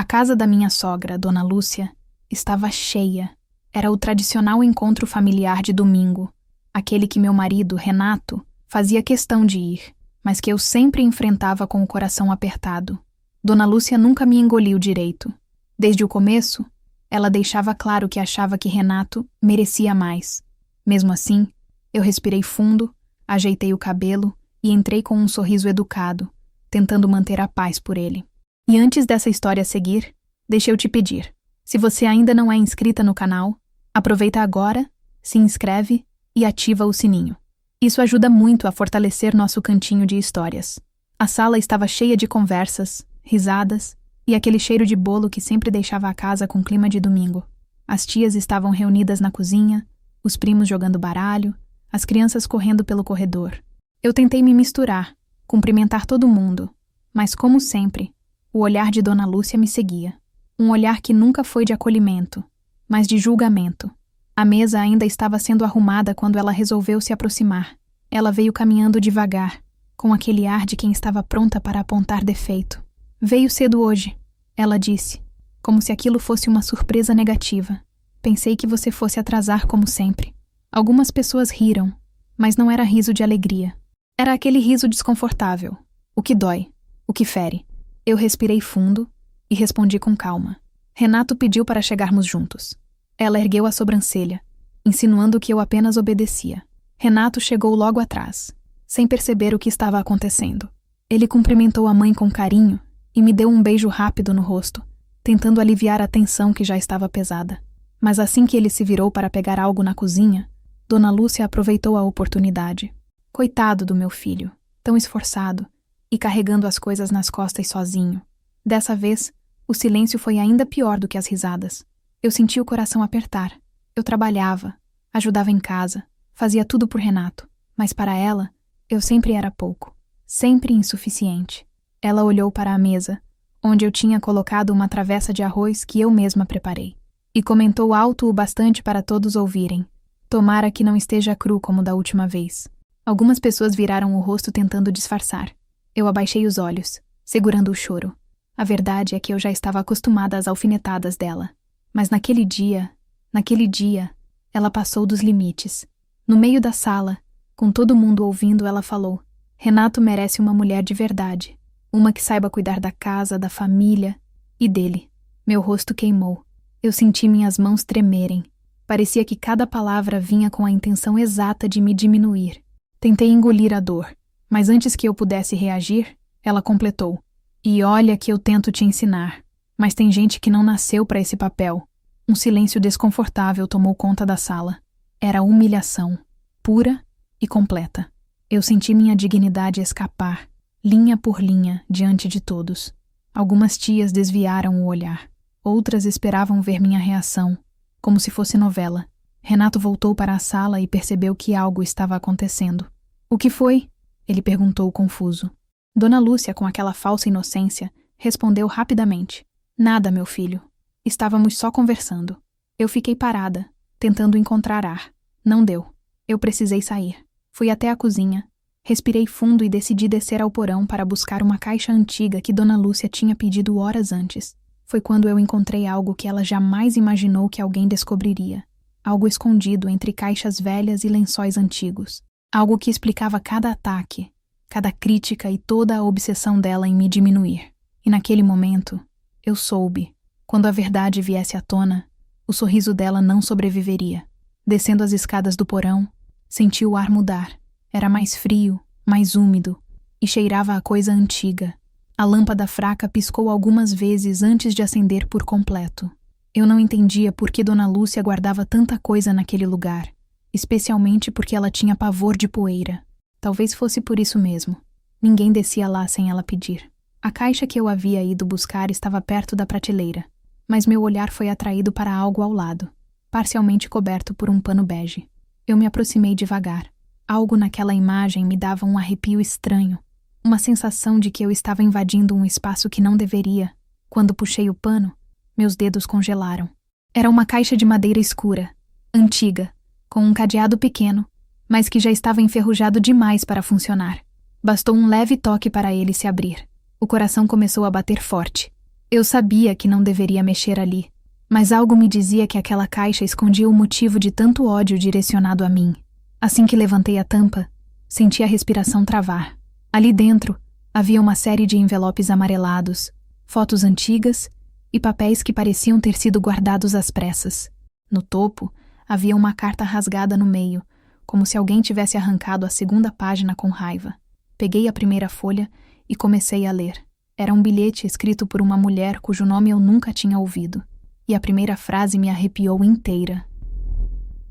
casa da minha sogra, Dona Lúcia, estava cheia. Era o tradicional encontro familiar de domingo, aquele que meu marido, Renato, fazia questão de ir, mas que eu sempre enfrentava com o coração apertado. Dona Lúcia nunca me engoliu direito. Desde o começo, ela deixava claro que achava que Renato merecia mais. Mesmo assim, eu respirei fundo, ajeitei o cabelo e entrei com um sorriso educado, tentando manter a paz por ele. E antes dessa história seguir, deixa eu te pedir, se você ainda não é inscrita no canal, aproveita agora, se inscreve e ativa o sininho. Isso ajuda muito a fortalecer nosso cantinho de histórias. A sala estava cheia de conversas, risadas e aquele cheiro de bolo que sempre deixava a casa com clima de domingo. As tias estavam reunidas na cozinha, os primos jogando baralho, as crianças correndo pelo corredor. Eu tentei me misturar, cumprimentar todo mundo, mas como sempre, o olhar de Dona Lúcia me seguia. Um olhar que nunca foi de acolhimento, mas de julgamento. A mesa ainda estava sendo arrumada quando ela resolveu se aproximar. Ela veio caminhando devagar, com aquele ar de quem estava pronta para apontar defeito. Veio cedo hoje, ela disse, como se aquilo fosse uma surpresa negativa. Pensei que você fosse atrasar como sempre. Algumas pessoas riram, mas não era riso de alegria. Era aquele riso desconfortável, o que dói, o que fere. Eu respirei fundo e respondi com calma. Renato pediu para chegarmos juntos. Ela ergueu a sobrancelha, insinuando que eu apenas obedecia. Renato chegou logo atrás, sem perceber o que estava acontecendo. Ele cumprimentou a mãe com carinho e me deu um beijo rápido no rosto, tentando aliviar a tensão que já estava pesada. Mas assim que ele se virou para pegar algo na cozinha, Dona Lúcia aproveitou a oportunidade. Coitado do meu filho, tão esforçado e carregando as coisas nas costas sozinho. Dessa vez, o silêncio foi ainda pior do que as risadas. Eu senti o coração apertar. Eu trabalhava, ajudava em casa, fazia tudo por Renato, mas para ela, eu sempre era pouco, sempre insuficiente. Ela olhou para a mesa, onde eu tinha colocado uma travessa de arroz que eu mesma preparei, e comentou alto o bastante para todos ouvirem. Tomara que não esteja cru como da última vez. Algumas pessoas viraram o rosto tentando disfarçar. Eu abaixei os olhos, segurando o choro. A verdade é que eu já estava acostumada às alfinetadas dela. Mas naquele dia, ela passou dos limites. No meio da sala, com todo mundo ouvindo, ela falou: Renato merece uma mulher de verdade. Uma que saiba cuidar da casa, da família e dele. Meu rosto queimou. Eu senti minhas mãos tremerem. Parecia que cada palavra vinha com a intenção exata de me diminuir. Tentei engolir a dor, mas antes que eu pudesse reagir, ela completou: E olha que eu tento te ensinar, mas tem gente que não nasceu para esse papel. Um silêncio desconfortável tomou conta da sala. Era humilhação, pura e completa. Eu senti minha dignidade escapar, linha por linha, diante de todos. Algumas tias desviaram o olhar. Outras esperavam ver minha reação, como se fosse novela. Renato voltou para a sala e percebeu que algo estava acontecendo. O que foi? Ele perguntou confuso. Dona Lúcia, com aquela falsa inocência, respondeu rapidamente. Nada, meu filho. Estávamos só conversando. Eu fiquei parada, tentando encontrar ar. Não deu. Eu precisei sair. Fui até a cozinha. Respirei fundo e decidi descer ao porão para buscar uma caixa antiga que Dona Lúcia tinha pedido horas antes. Foi quando eu encontrei algo que ela jamais imaginou que alguém descobriria. Algo escondido entre caixas velhas e lençóis antigos. Algo que explicava cada ataque, cada crítica e toda a obsessão dela em me diminuir. E naquele momento, eu soube. Quando a verdade viesse à tona, o sorriso dela não sobreviveria. Descendo as escadas do porão, senti o ar mudar. Era mais frio, mais úmido, e cheirava a coisa antiga. A lâmpada fraca piscou algumas vezes antes de acender por completo. Eu não entendia por que Dona Lúcia guardava tanta coisa naquele lugar, especialmente porque ela tinha pavor de poeira. Talvez fosse por isso mesmo. Ninguém descia lá sem ela pedir. A caixa que eu havia ido buscar estava perto da prateleira, mas meu olhar foi atraído para algo ao lado, parcialmente coberto por um pano bege. Eu me aproximei devagar. Algo naquela imagem me dava um arrepio estranho, uma sensação de que eu estava invadindo um espaço que não deveria. Quando puxei o pano, meus dedos congelaram. Era uma caixa de madeira escura, antiga, com um cadeado pequeno, mas que já estava enferrujado demais para funcionar. Bastou um leve toque para ele se abrir. O coração começou a bater forte. Eu sabia que não deveria mexer ali, mas algo me dizia que aquela caixa escondia o motivo de tanto ódio direcionado a mim. Assim que levantei a tampa, senti a respiração travar. Ali dentro, havia uma série de envelopes amarelados, fotos antigas e papéis que pareciam ter sido guardados às pressas. No topo, havia uma carta rasgada no meio, como se alguém tivesse arrancado a segunda página com raiva. Peguei a primeira folha e comecei a ler. Era um bilhete escrito por uma mulher cujo nome eu nunca tinha ouvido, e a primeira frase me arrepiou inteira.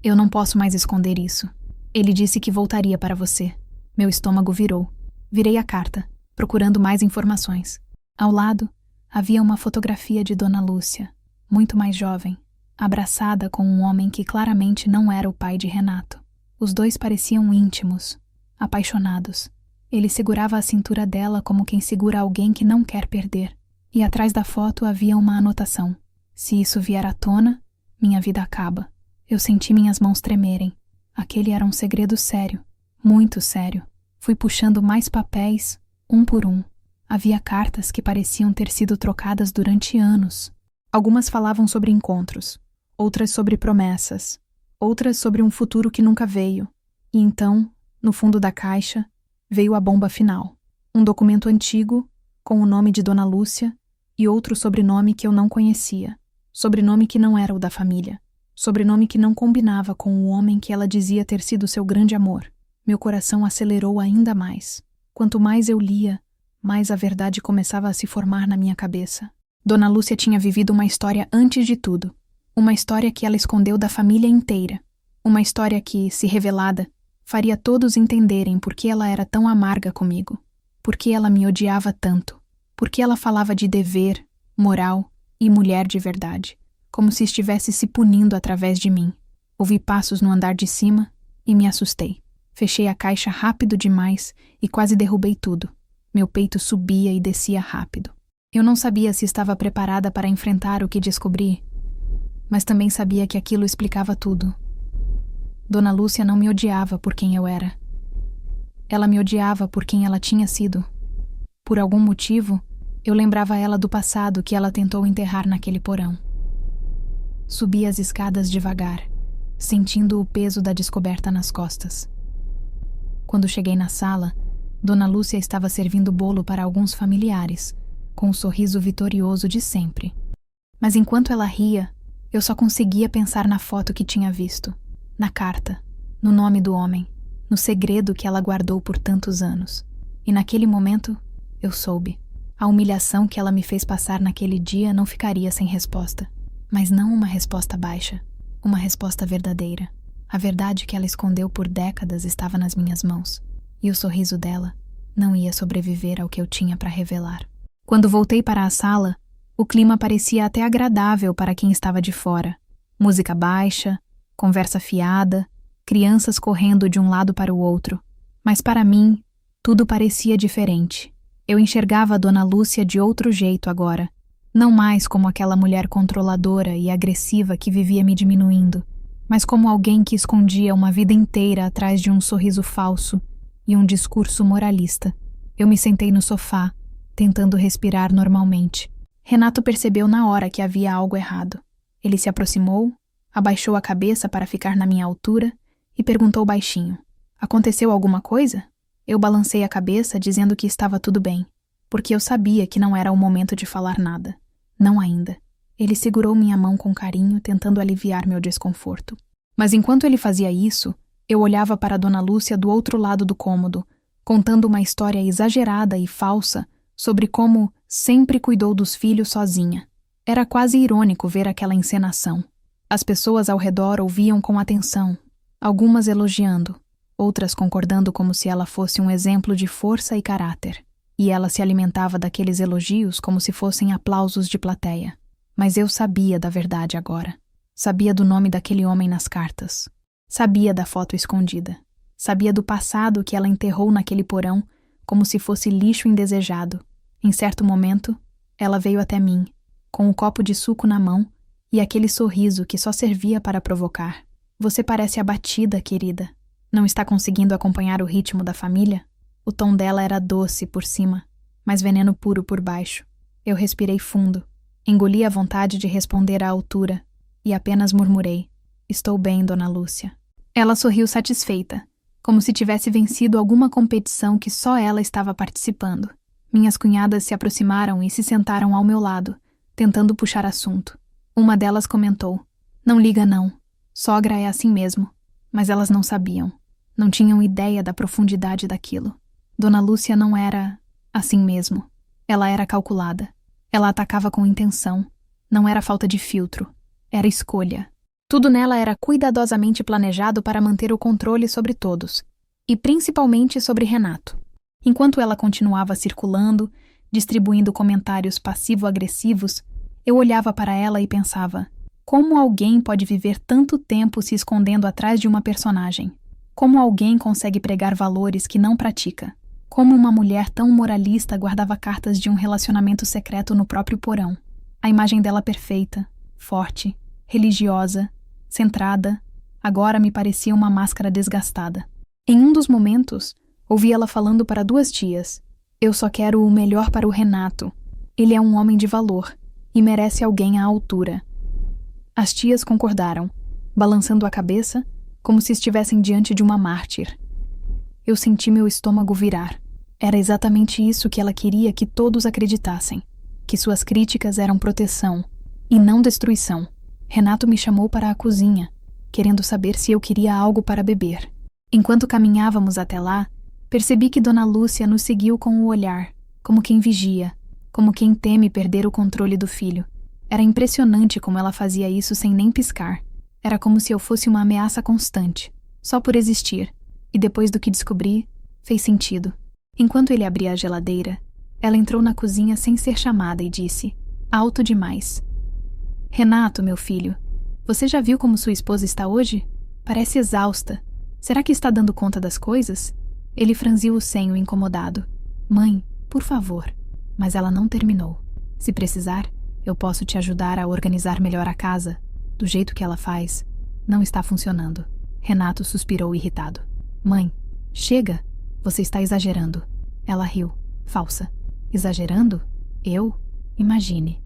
Eu não posso mais esconder isso. Ele disse que voltaria para você. Meu estômago virou. Virei a carta, procurando mais informações. Ao lado, havia uma fotografia de Dona Lúcia, muito mais jovem, abraçada com um homem que claramente não era o pai de Renato. Os dois pareciam íntimos, apaixonados. Ele segurava a cintura dela como quem segura alguém que não quer perder. E atrás da foto havia uma anotação. Se isso vier à tona, minha vida acaba. Eu senti minhas mãos tremerem. Aquele era um segredo sério, muito sério. Fui puxando mais papéis, um por um. Havia cartas que pareciam ter sido trocadas durante anos. Algumas falavam sobre encontros, outras sobre promessas, outras sobre um futuro que nunca veio. E então, no fundo da caixa, veio a bomba final. Um documento antigo, com o nome de Dona Lúcia, e outro sobrenome que eu não conhecia. Sobrenome que não era o da família. Sobrenome que não combinava com o homem que ela dizia ter sido seu grande amor. Meu coração acelerou ainda mais. Quanto mais eu lia, mais a verdade começava a se formar na minha cabeça. Dona Lúcia tinha vivido uma história antes de tudo. Uma história que ela escondeu da família inteira. Uma história que, se revelada, faria todos entenderem por que ela era tão amarga comigo. Por que ela me odiava tanto. Por que ela falava de dever, moral e mulher de verdade. Como se estivesse se punindo através de mim. Ouvi passos no andar de cima e me assustei. Fechei a caixa rápido demais e quase derrubei tudo. Meu peito subia e descia rápido. Eu não sabia se estava preparada para enfrentar o que descobri, mas também sabia que aquilo explicava tudo. Dona Lúcia não me odiava por quem eu era. Ela me odiava por quem ela tinha sido. Por algum motivo, eu lembrava ela do passado que ela tentou enterrar naquele porão. Subi as escadas devagar, sentindo o peso da descoberta nas costas. Quando cheguei na sala, Dona Lúcia estava servindo bolo para alguns familiares, com o sorriso vitorioso de sempre. Mas enquanto ela ria, eu só conseguia pensar na foto que tinha visto, na carta, no nome do homem, no segredo que ela guardou por tantos anos. E naquele momento, eu soube. A humilhação que ela me fez passar naquele dia não ficaria sem resposta. Mas não uma resposta baixa, uma resposta verdadeira. A verdade que ela escondeu por décadas estava nas minhas mãos. E o sorriso dela não ia sobreviver ao que eu tinha para revelar. Quando voltei para a sala, o clima parecia até agradável para quem estava de fora. Música baixa, conversa fiada, crianças correndo de um lado para o outro. Mas para mim, tudo parecia diferente. Eu enxergava a Dona Lúcia de outro jeito agora. Não mais como aquela mulher controladora e agressiva que vivia me diminuindo, mas como alguém que escondia uma vida inteira atrás de um sorriso falso e um discurso moralista. Eu me sentei no sofá, tentando respirar normalmente. Renato percebeu na hora que havia algo errado. Ele se aproximou, abaixou a cabeça para ficar na minha altura e perguntou baixinho: "Aconteceu alguma coisa?" Eu balancei a cabeça dizendo que estava tudo bem, porque eu sabia que não era o momento de falar nada. Não ainda. Ele segurou minha mão com carinho, tentando aliviar meu desconforto. Mas enquanto ele fazia isso, eu olhava para Dona Lúcia do outro lado do cômodo, contando uma história exagerada e falsa sobre como sempre cuidou dos filhos sozinha. Era quase irônico ver aquela encenação. As pessoas ao redor ouviam com atenção, algumas elogiando, outras concordando como se ela fosse um exemplo de força e caráter. E ela se alimentava daqueles elogios como se fossem aplausos de plateia. Mas eu sabia da verdade agora. Sabia do nome daquele homem nas cartas. Sabia da foto escondida. Sabia do passado que ela enterrou naquele porão como se fosse lixo indesejado. Em certo momento, ela veio até mim, com um copo de suco na mão e aquele sorriso que só servia para provocar. "Você parece abatida, querida. Não está conseguindo acompanhar o ritmo da família?" O tom dela era doce por cima, mas veneno puro por baixo. Eu respirei fundo, engoli a vontade de responder à altura e apenas murmurei: "Estou bem, Dona Lúcia." Ela sorriu satisfeita, como se tivesse vencido alguma competição que só ela estava participando. Minhas cunhadas se aproximaram e se sentaram ao meu lado, tentando puxar assunto. Uma delas comentou: "Não liga não, sogra é assim mesmo." Mas elas não sabiam, não tinham ideia da profundidade daquilo. Dona Lúcia não era assim mesmo. Ela era calculada. Ela atacava com intenção. Não era falta de filtro, era escolha. Tudo nela era cuidadosamente planejado para manter o controle sobre todos, e principalmente sobre Renato. Enquanto ela continuava circulando, distribuindo comentários passivo-agressivos, eu olhava para ela e pensava: como alguém pode viver tanto tempo se escondendo atrás de uma personagem? Como alguém consegue pregar valores que não pratica? Como uma mulher tão moralista guardava cartas de um relacionamento secreto no próprio porão? A imagem dela perfeita, forte, religiosa, centrada, agora me parecia uma máscara desgastada. Em um dos momentos, ouvi ela falando para 2 tias: "Eu só quero o melhor para o Renato. Ele é um homem de valor e merece alguém à altura." As tias concordaram, balançando a cabeça, como se estivessem diante de uma mártir. Eu senti meu estômago virar. Era exatamente isso que ela queria que todos acreditassem, que suas críticas eram proteção, e não destruição. Renato me chamou para a cozinha, querendo saber se eu queria algo para beber. Enquanto caminhávamos até lá, percebi que Dona Lúcia nos seguiu com o olhar, como quem vigia, como quem teme perder o controle do filho. Era impressionante como ela fazia isso sem nem piscar. Era como se eu fosse uma ameaça constante, só por existir, e depois do que descobri, fez sentido. Enquanto ele abria a geladeira, ela entrou na cozinha sem ser chamada e disse, alto demais: "Renato, meu filho, você já viu como sua esposa está hoje? Parece exausta. Será que está dando conta das coisas?" Ele franziu o senho incomodado. "Mãe, por favor." Mas ela não terminou. "Se precisar, eu posso te ajudar a organizar melhor a casa. Do jeito que ela faz, não está funcionando." Renato suspirou irritado. "Mãe, chega! Você está exagerando." Ela riu. Falsa. "Exagerando? Eu? Imagine."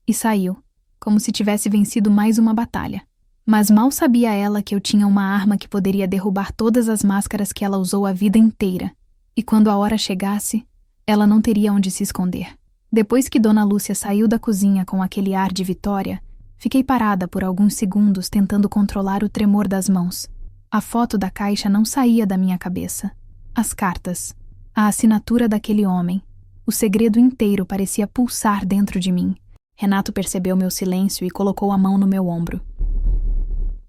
E saiu, como se tivesse vencido mais uma batalha. Mas mal sabia ela que eu tinha uma arma que poderia derrubar todas as máscaras que ela usou a vida inteira. E quando a hora chegasse, ela não teria onde se esconder. Depois que Dona Lúcia saiu da cozinha com aquele ar de vitória, fiquei parada por alguns segundos tentando controlar o tremor das mãos. A foto da caixa não saía da minha cabeça. As cartas, a assinatura daquele homem, o segredo inteiro parecia pulsar dentro de mim. Renato percebeu meu silêncio e colocou a mão no meu ombro.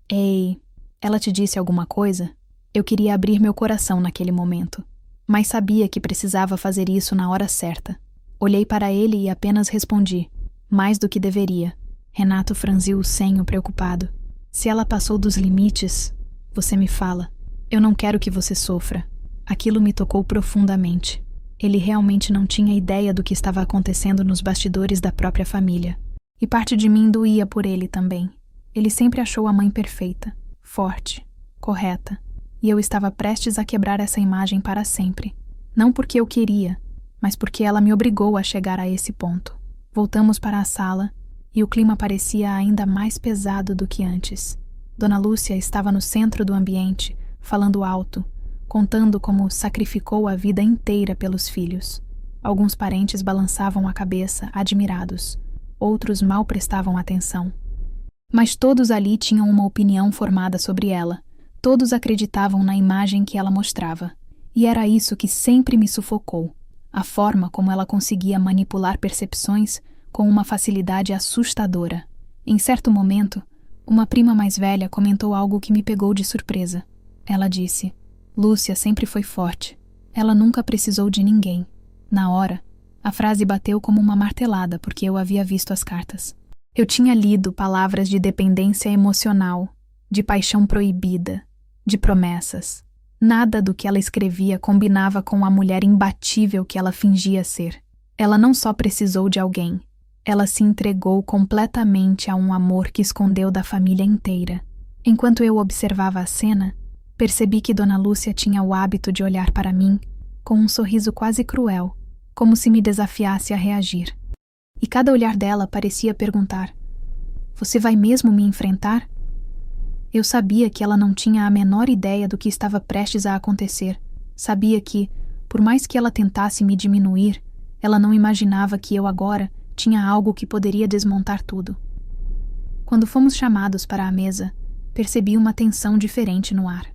"Ei, ela te disse alguma coisa?" Eu queria abrir meu coração naquele momento, mas sabia que precisava fazer isso na hora certa. Olhei para ele e apenas respondi, mais do que deveria. Renato franziu o senho preocupado. "Se ela passou dos limites, você me fala. Eu não quero que você sofra." Aquilo me tocou profundamente. Ele realmente não tinha ideia do que estava acontecendo nos bastidores da própria família. E parte de mim doía por ele também. Ele sempre achou a mãe perfeita, forte, correta, e eu estava prestes a quebrar essa imagem para sempre. Não porque eu queria, mas porque ela me obrigou a chegar a esse ponto. Voltamos para a sala, e o clima parecia ainda mais pesado do que antes. Dona Lúcia estava no centro do ambiente, falando alto, contando como sacrificou a vida inteira pelos filhos. Alguns parentes balançavam a cabeça, admirados. Outros mal prestavam atenção. Mas todos ali tinham uma opinião formada sobre ela. Todos acreditavam na imagem que ela mostrava. E era isso que sempre me sufocou. A forma como ela conseguia manipular percepções com uma facilidade assustadora. Em certo momento, uma prima mais velha comentou algo que me pegou de surpresa. Ela disse: "Lúcia sempre foi forte. Ela nunca precisou de ninguém." Na hora, a frase bateu como uma martelada porque eu havia visto as cartas. Eu tinha lido palavras de dependência emocional, de paixão proibida, de promessas. Nada do que ela escrevia combinava com a mulher imbatível que ela fingia ser. Ela não só precisou de alguém, ela se entregou completamente a um amor que escondeu da família inteira. Enquanto eu observava a cena, percebi que Dona Lúcia tinha o hábito de olhar para mim com um sorriso quase cruel, como se me desafiasse a reagir. e cada olhar dela parecia perguntar: "Você vai mesmo me enfrentar?" Eu sabia que ela não tinha a menor ideia do que estava prestes a acontecer. Sabia que, por mais que ela tentasse me diminuir, ela não imaginava que eu agora tinha algo que poderia desmontar tudo. Quando fomos chamados para a mesa, percebi uma tensão diferente no ar.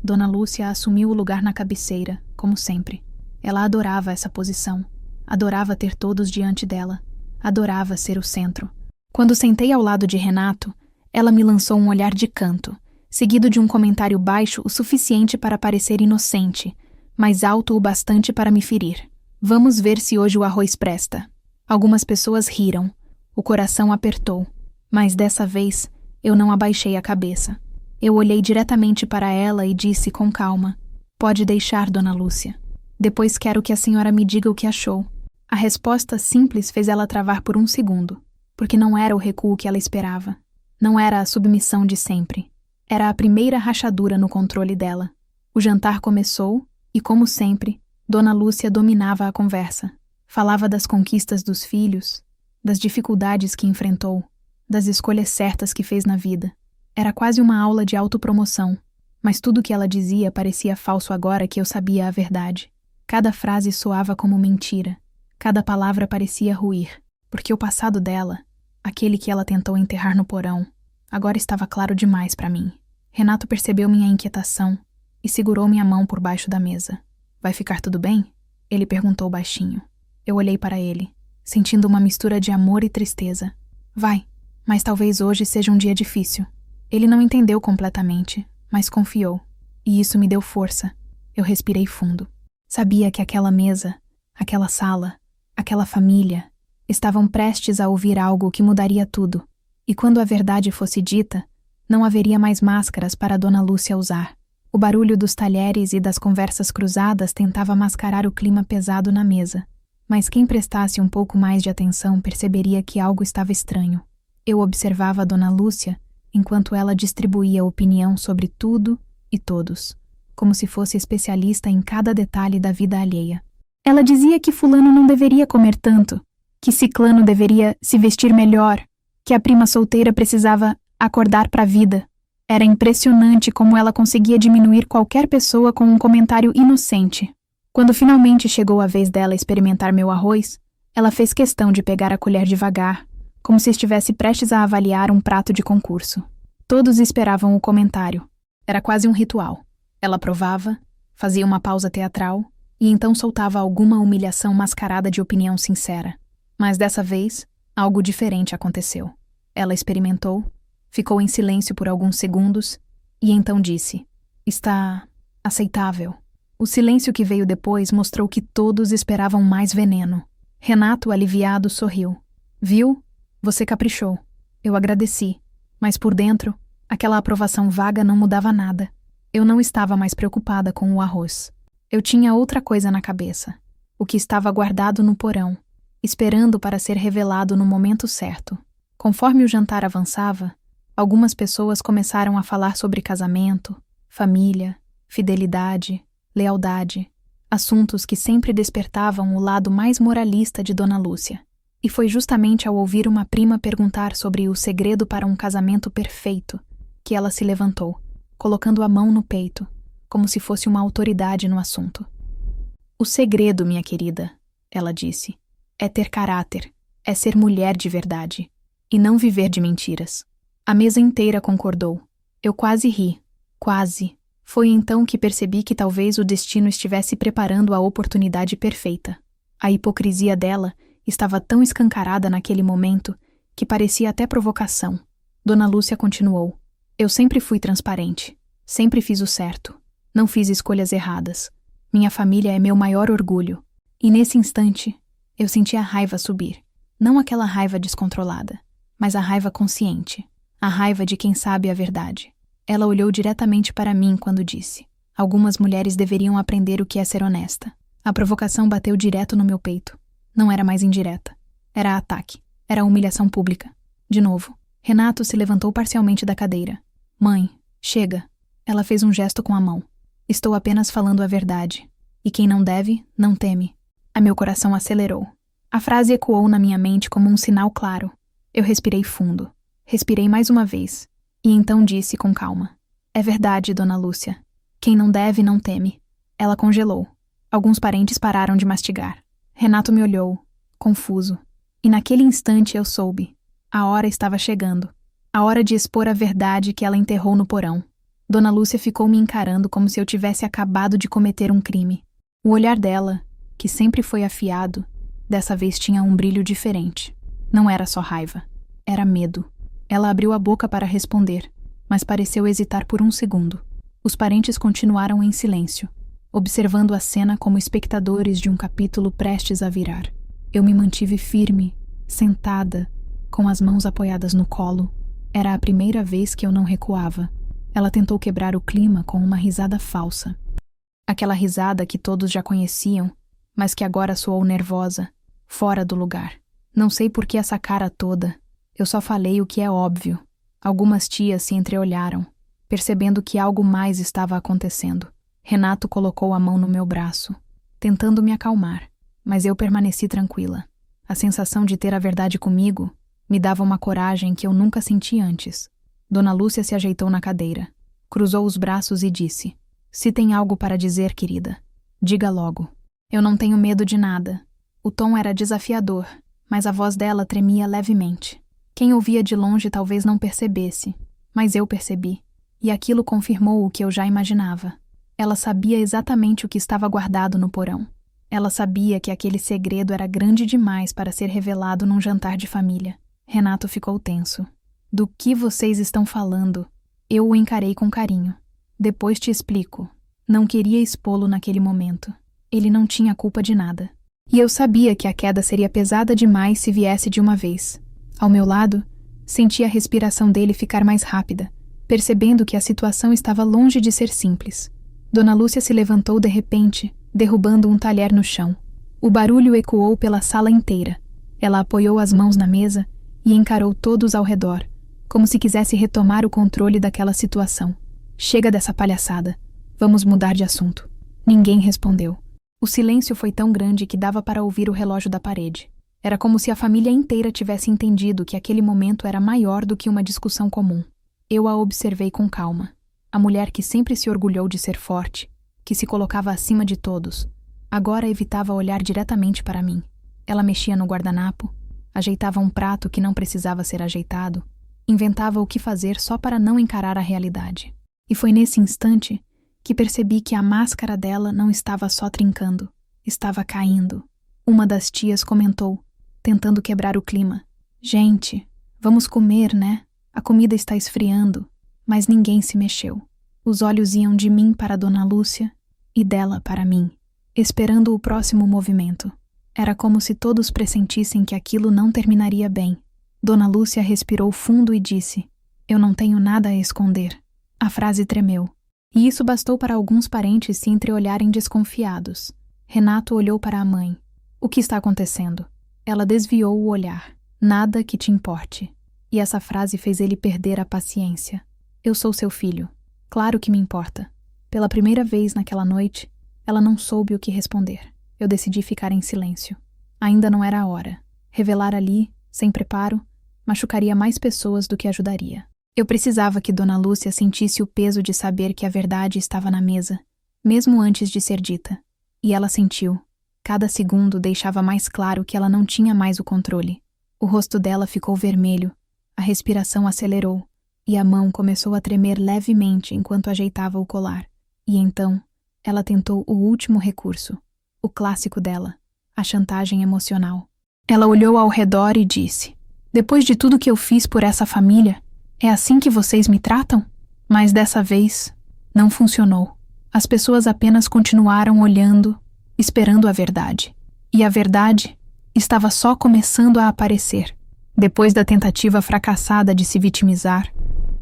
Dona Lúcia assumiu o lugar na cabeceira, como sempre. Ela adorava essa posição. Adorava ter todos diante dela. Adorava ser o centro. Quando sentei ao lado de Renato, ela me lançou um olhar de canto, seguido de um comentário baixo o suficiente para parecer inocente, mas alto o bastante para me ferir. "Vamos ver se hoje o arroz presta." Algumas pessoas riram. O coração apertou. Mas dessa vez, eu não abaixei a cabeça. Eu olhei diretamente para ela e disse com calma: "Pode deixar, Dona Lúcia. Depois quero que a senhora me diga o que achou." A resposta simples fez ela travar por um segundo, porque não era o recuo que ela esperava. Não era a submissão de sempre. Era a primeira rachadura no controle dela. O jantar começou e, como sempre, Dona Lúcia dominava a conversa. Falava das conquistas dos filhos, das dificuldades que enfrentou, das escolhas certas que fez na vida. Era quase uma aula de autopromoção, mas tudo que ela dizia parecia falso agora que eu sabia a verdade. Cada frase soava como mentira. Cada palavra parecia ruir, porque o passado dela, aquele que ela tentou enterrar no porão, agora estava claro demais para mim. Renato percebeu minha inquietação e segurou minha mão por baixo da mesa. "Vai ficar tudo bem?" Ele perguntou baixinho. Eu olhei para ele, sentindo uma mistura de amor e tristeza. "Vai, mas talvez hoje seja um dia difícil." Ele não entendeu completamente, mas confiou, e isso me deu força. Eu respirei fundo. Sabia que aquela mesa, aquela sala, aquela família estavam prestes a ouvir algo que mudaria tudo, e quando a verdade fosse dita, não haveria mais máscaras para Dona Lúcia usar. O barulho dos talheres e das conversas cruzadas tentava mascarar o clima pesado na mesa, mas quem prestasse um pouco mais de atenção perceberia que algo estava estranho. Eu observava a Dona Lúcia enquanto ela distribuía opinião sobre tudo e todos, como se fosse especialista em cada detalhe da vida alheia. Ela dizia que fulano não deveria comer tanto, que ciclano deveria se vestir melhor, que a prima solteira precisava acordar para a vida. Era impressionante como ela conseguia diminuir qualquer pessoa com um comentário inocente. Quando finalmente chegou a vez dela experimentar meu arroz, ela fez questão de pegar a colher devagar, como se estivesse prestes a avaliar um prato de concurso. Todos esperavam o comentário. Era quase um ritual. Ela provava, fazia uma pausa teatral e então soltava alguma humilhação mascarada de opinião sincera. Mas dessa vez, algo diferente aconteceu. Ela experimentou, ficou em silêncio por alguns segundos e então disse: "Está aceitável." O silêncio que veio depois mostrou que todos esperavam mais veneno. Renato, aliviado, sorriu. "Viu? Você caprichou." Eu agradeci, mas por dentro, aquela aprovação vaga não mudava nada. Eu não estava mais preocupada com o arroz. Eu tinha outra coisa na cabeça. O que estava guardado no porão, esperando para ser revelado no momento certo. Conforme o jantar avançava, algumas pessoas começaram a falar sobre casamento, família, fidelidade, lealdade, assuntos que sempre despertavam o lado mais moralista de Dona Lúcia. E foi justamente ao ouvir uma prima perguntar sobre o segredo para um casamento perfeito que ela se levantou, colocando a mão no peito, como se fosse uma autoridade no assunto. "O segredo, minha querida," ela disse, "é ter caráter, é ser mulher de verdade, e não viver de mentiras." A mesa inteira concordou. Eu quase ri. Quase. Foi então que percebi que talvez o destino estivesse preparando a oportunidade perfeita. A hipocrisia dela estava tão escancarada naquele momento que parecia até provocação. Dona Lúcia continuou: "Eu sempre fui transparente. Sempre fiz o certo. Não fiz escolhas erradas. Minha família é meu maior orgulho." E nesse instante, eu senti a raiva subir. Não aquela raiva descontrolada, mas a raiva consciente. A raiva de quem sabe a verdade. Ela olhou diretamente para mim quando disse: "Algumas mulheres deveriam aprender o que é ser honesta." A provocação bateu direto no meu peito. Não era mais indireta. Era ataque. Era humilhação pública. De novo. Renato se levantou parcialmente da cadeira. "Mãe, chega." Ela fez um gesto com a mão. "Estou apenas falando a verdade. E quem não deve, não teme." A meu coração acelerou. A frase ecoou na minha mente como um sinal claro. Eu respirei fundo. Respirei mais uma vez. E então disse com calma: É verdade, Dona Lúcia. Quem não deve, não teme. Ela congelou. Alguns parentes pararam de mastigar. Renato me olhou, confuso. E naquele instante eu soube. A hora estava chegando. A hora de expor a verdade que ela enterrou no porão. Dona Lúcia ficou me encarando como se eu tivesse acabado de cometer um crime. O olhar dela, que sempre foi afiado, dessa vez tinha um brilho diferente. Não era só raiva. Era medo. Ela abriu a boca para responder, mas pareceu hesitar por um segundo. Os parentes continuaram em silêncio, observando a cena como espectadores de um capítulo prestes a virar. Eu me mantive firme, sentada, com as mãos apoiadas no colo. Era a primeira vez que eu não recuava. Ela tentou quebrar o clima com uma risada falsa. Aquela risada que todos já conheciam, mas que agora soou nervosa, fora do lugar. Não sei por que essa cara toda. Eu só falei o que é óbvio. Algumas tias se entreolharam, percebendo que algo mais estava acontecendo. Renato colocou a mão no meu braço, tentando me acalmar, mas eu permaneci tranquila. A sensação de ter a verdade comigo me dava uma coragem que eu nunca senti antes. Dona Lúcia se ajeitou na cadeira, cruzou os braços e disse: Se tem algo para dizer, querida, diga logo. Eu não tenho medo de nada. O tom era desafiador, mas a voz dela tremia levemente. Quem ouvia de longe talvez não percebesse, mas eu percebi, e aquilo confirmou o que eu já imaginava. Ela sabia exatamente o que estava guardado no porão. Ela sabia que aquele segredo era grande demais para ser revelado num jantar de família. Renato ficou tenso. Do que vocês estão falando? Eu o encarei com carinho. Depois te explico. Não queria expô-lo naquele momento. Ele não tinha culpa de nada. E eu sabia que a queda seria pesada demais se viesse de uma vez. Ao meu lado, senti a respiração dele ficar mais rápida, percebendo que a situação estava longe de ser simples. Dona Lúcia se levantou de repente, derrubando um talher no chão. O barulho ecoou pela sala inteira. Ela apoiou as mãos na mesa e encarou todos ao redor, como se quisesse retomar o controle daquela situação. Chega dessa palhaçada. Vamos mudar de assunto. Ninguém respondeu. O silêncio foi tão grande que dava para ouvir o relógio da parede. Era como se a família inteira tivesse entendido que aquele momento era maior do que uma discussão comum. Eu a observei com calma. A mulher que sempre se orgulhou de ser forte, que se colocava acima de todos, agora evitava olhar diretamente para mim. Ela mexia no guardanapo, ajeitava um prato que não precisava ser ajeitado, inventava o que fazer só para não encarar a realidade. E foi nesse instante que percebi que a máscara dela não estava só trincando, estava caindo. Uma das tias comentou, tentando quebrar o clima: Gente, vamos comer, né? A comida está esfriando. Mas ninguém se mexeu. Os olhos iam de mim para Dona Lúcia e dela para mim, esperando o próximo movimento. Era como se todos pressentissem que aquilo não terminaria bem. Dona Lúcia respirou fundo e disse: Eu não tenho nada a esconder. A frase tremeu. E isso bastou para alguns parentes se entreolharem desconfiados. Renato olhou para a mãe. O que está acontecendo? Ela desviou o olhar. Nada que te importe. E essa frase fez ele perder a paciência. Eu sou seu filho. Claro que me importa. Pela primeira vez naquela noite, ela não soube o que responder. Eu decidi ficar em silêncio. Ainda não era a hora. Revelar ali, sem preparo, machucaria mais pessoas do que ajudaria. Eu precisava que Dona Lúcia sentisse o peso de saber que a verdade estava na mesa, mesmo antes de ser dita. E ela sentiu. Cada segundo deixava mais claro que ela não tinha mais o controle. O rosto dela ficou vermelho, a respiração acelerou, e a mão começou a tremer levemente enquanto ajeitava o colar. E então, ela tentou o último recurso, o clássico dela, a chantagem emocional. Ela olhou ao redor e disse: Depois de tudo que eu fiz por essa família, é assim que vocês me tratam? Mas dessa vez, não funcionou. As pessoas apenas continuaram olhando, esperando a verdade. E a verdade estava só começando a aparecer. Depois da tentativa fracassada de se vitimizar,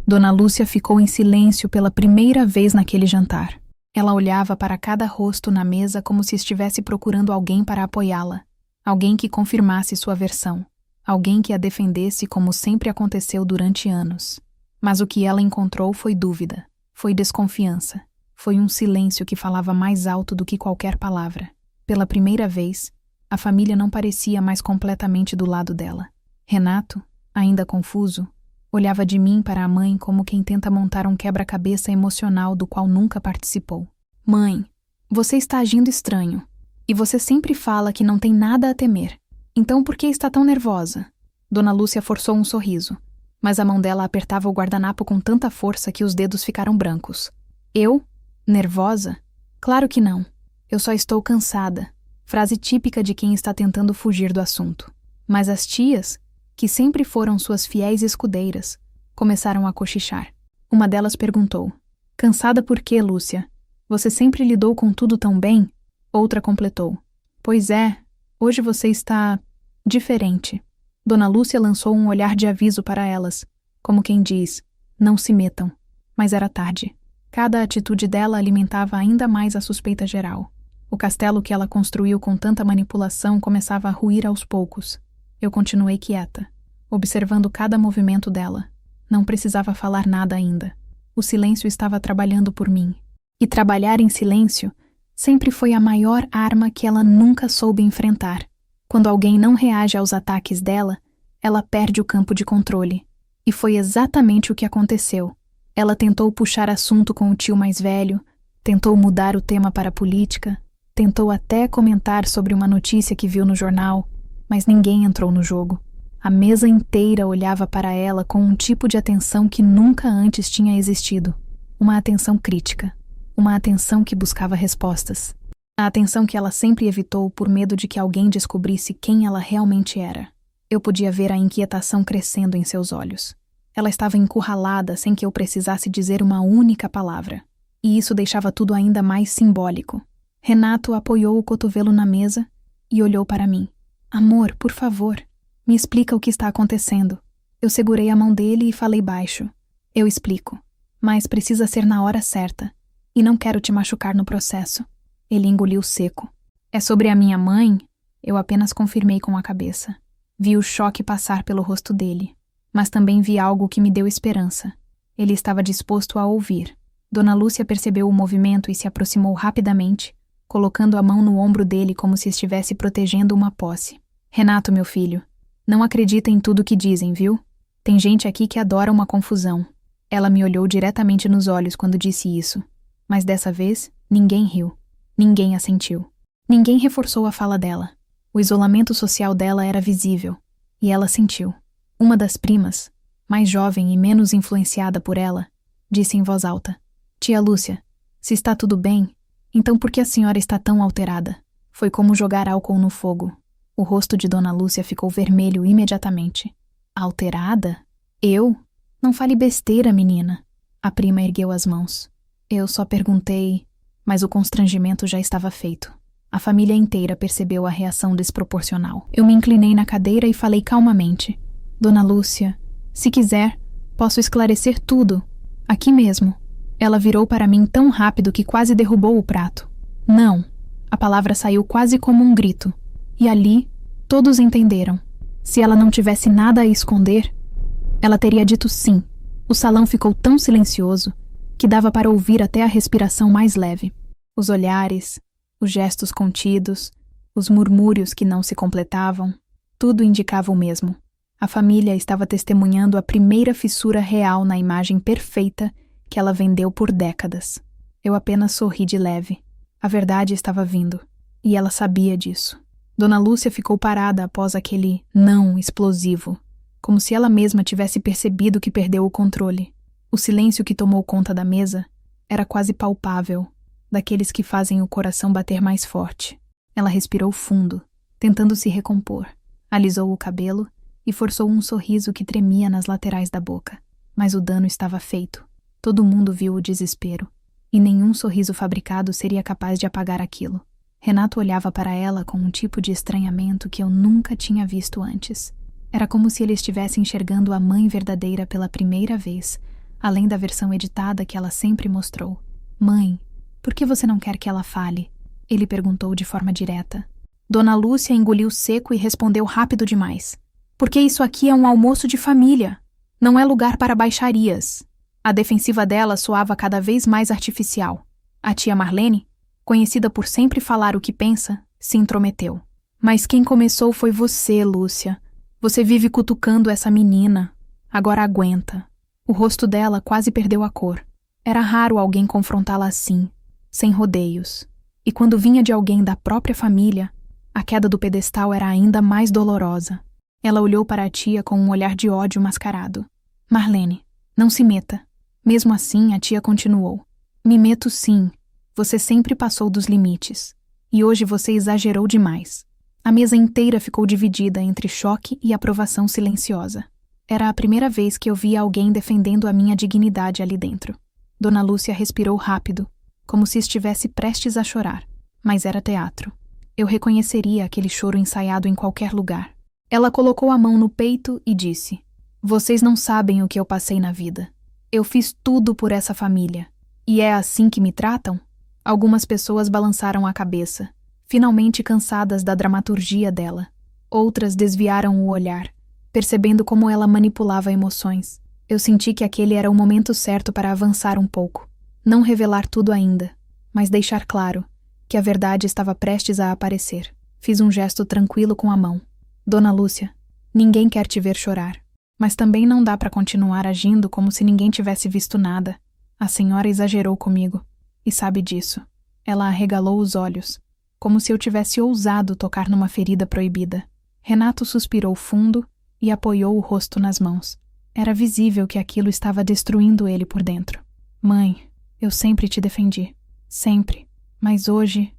Dona Lúcia ficou em silêncio pela primeira vez naquele jantar. Ela olhava para cada rosto na mesa como se estivesse procurando alguém para apoiá-la, alguém que confirmasse sua versão, alguém que a defendesse como sempre aconteceu durante anos. Mas o que ela encontrou foi dúvida, foi desconfiança, foi um silêncio que falava mais alto do que qualquer palavra. Pela primeira vez, A família não parecia mais completamente do lado dela. Renato, ainda confuso, olhava de mim para a mãe como quem tenta montar um quebra-cabeça emocional do qual nunca participou. Mãe, você está agindo estranho. E você sempre fala que não tem nada a temer. Então por que está tão nervosa? Dona Lúcia forçou um sorriso, mas a mão dela apertava o guardanapo com tanta força que os dedos ficaram brancos. Eu? Nervosa? Claro que não. Eu só estou cansada. Frase típica de quem está tentando fugir do assunto. Mas as tias, que sempre foram suas fiéis escudeiras, começaram a cochichar. Uma delas perguntou: Cansada por quê, Lúcia? Você sempre lidou com tudo tão bem? Outra completou: Pois é, hoje você está diferente. Dona Lúcia lançou um olhar de aviso para elas, como quem diz: Não se metam. Mas era tarde. Cada atitude dela alimentava ainda mais a suspeita geral. O castelo que ela construiu com tanta manipulação começava a ruir aos poucos. Eu continuei quieta, observando cada movimento dela. Não precisava falar nada ainda. O silêncio estava trabalhando por mim. E trabalhar em silêncio sempre foi a maior arma que ela nunca soube enfrentar. Quando alguém não reage aos ataques dela, ela perde o campo de controle. E foi exatamente o que aconteceu. Ela tentou puxar assunto com o tio mais velho, tentou mudar o tema para a política, tentou até comentar sobre uma notícia que viu no jornal, mas ninguém entrou no jogo. A mesa inteira olhava para ela com um tipo de atenção que nunca antes tinha existido. Uma atenção crítica. Uma atenção que buscava respostas. A atenção que ela sempre evitou por medo de que alguém descobrisse quem ela realmente era. Eu podia ver a inquietação crescendo em seus olhos. Ela estava encurralada sem que eu precisasse dizer uma única palavra. E isso deixava tudo ainda mais simbólico. Renato apoiou o cotovelo na mesa e olhou para mim. Amor, por favor, me explica o que está acontecendo. Eu segurei a mão dele e falei baixo. Eu explico, mas precisa ser na hora certa. E não quero te machucar no processo. Ele engoliu seco. É sobre a minha mãe? Eu apenas confirmei com a cabeça. Vi o choque passar pelo rosto dele, mas também vi algo que me deu esperança. Ele estava disposto a ouvir. Dona Lúcia percebeu o movimento e se aproximou rapidamente, colocando a mão no ombro dele como se estivesse protegendo uma posse. Renato, meu filho, não acredita em tudo que dizem, viu? Tem gente aqui que adora uma confusão. Ela me olhou diretamente nos olhos quando disse isso. Mas dessa vez, ninguém riu. Ninguém assentiu. Ninguém reforçou a fala dela. O isolamento social dela era visível. E ela sentiu. Uma das primas, mais jovem e menos influenciada por ela, disse em voz alta: Tia Lúcia, se está tudo bem, então por que a senhora está tão alterada? Foi como jogar álcool no fogo. O rosto de Dona Lúcia ficou vermelho imediatamente. Alterada? Eu? Não fale besteira, menina. A prima ergueu as mãos. Eu só perguntei, mas o constrangimento já estava feito. A família inteira percebeu a reação desproporcional. Eu me inclinei na cadeira e falei calmamente: Dona Lúcia, se quiser, posso esclarecer tudo. Aqui mesmo. Ela virou para mim tão rápido que quase derrubou o prato. Não. A palavra saiu quase como um grito. E ali, todos entenderam. Se ela não tivesse nada a esconder, ela teria dito sim. O salão ficou tão silencioso que dava para ouvir até a respiração mais leve. Os olhares, os gestos contidos, os murmúrios que não se completavam, tudo indicava o mesmo. A família estava testemunhando a primeira fissura real na imagem perfeita que ela vendeu por décadas. Eu apenas sorri de leve. A verdade estava vindo, e ela sabia disso. Dona Lúcia ficou parada após aquele não explosivo, como se ela mesma tivesse percebido que perdeu o controle. O silêncio que tomou conta da mesa era quase palpável, daqueles que fazem o coração bater mais forte. Ela respirou fundo, tentando se recompor, alisou o cabelo e forçou um sorriso que tremia nas laterais da boca. Mas o dano estava feito. Todo mundo viu o desespero, e nenhum sorriso fabricado seria capaz de apagar aquilo. Renato olhava para ela com um tipo de estranhamento que eu nunca tinha visto antes. Era como se ele estivesse enxergando a mãe verdadeira pela primeira vez, além da versão editada que ela sempre mostrou. Mãe, por que você não quer que ela fale? Ele perguntou de forma direta. Dona Lúcia engoliu seco e respondeu rápido demais. Porque isso aqui é um almoço de família. Não é lugar para baixarias. A defensiva dela soava cada vez mais artificial. A tia Marlene, conhecida por sempre falar o que pensa, se intrometeu. Mas quem começou foi você, Lúcia. Você vive cutucando essa menina. Agora aguenta. O rosto dela quase perdeu a cor. Era raro alguém confrontá-la assim, sem rodeios. E quando vinha de alguém da própria família, a queda do pedestal era ainda mais dolorosa. Ela olhou para a tia com um olhar de ódio mascarado. Marlene, não se meta. Mesmo assim, a tia continuou. Me meto sim. Você sempre passou dos limites. E hoje você exagerou demais. A mesa inteira ficou dividida entre choque e aprovação silenciosa. Era a primeira vez que eu via alguém defendendo a minha dignidade ali dentro. Dona Lúcia respirou rápido, como se estivesse prestes a chorar. Mas era teatro. Eu reconheceria aquele choro ensaiado em qualquer lugar. Ela colocou a mão no peito e disse: Vocês não sabem o que eu passei na vida. Eu fiz tudo por essa família. E é assim que me tratam? Algumas pessoas balançaram a cabeça, finalmente cansadas da dramaturgia dela. Outras desviaram o olhar, percebendo como ela manipulava emoções. Eu senti que aquele era o momento certo para avançar um pouco. Não revelar tudo ainda, mas deixar claro que a verdade estava prestes a aparecer. Fiz um gesto tranquilo com a mão. Dona Lúcia, ninguém quer te ver chorar. Mas também não dá para continuar agindo como se ninguém tivesse visto nada. A senhora exagerou comigo, e sabe disso. Ela arregalou os olhos, como se eu tivesse ousado tocar numa ferida proibida. Renato suspirou fundo e apoiou o rosto nas mãos. Era visível que aquilo estava destruindo ele por dentro. Mãe, eu sempre te defendi. Sempre. Mas hoje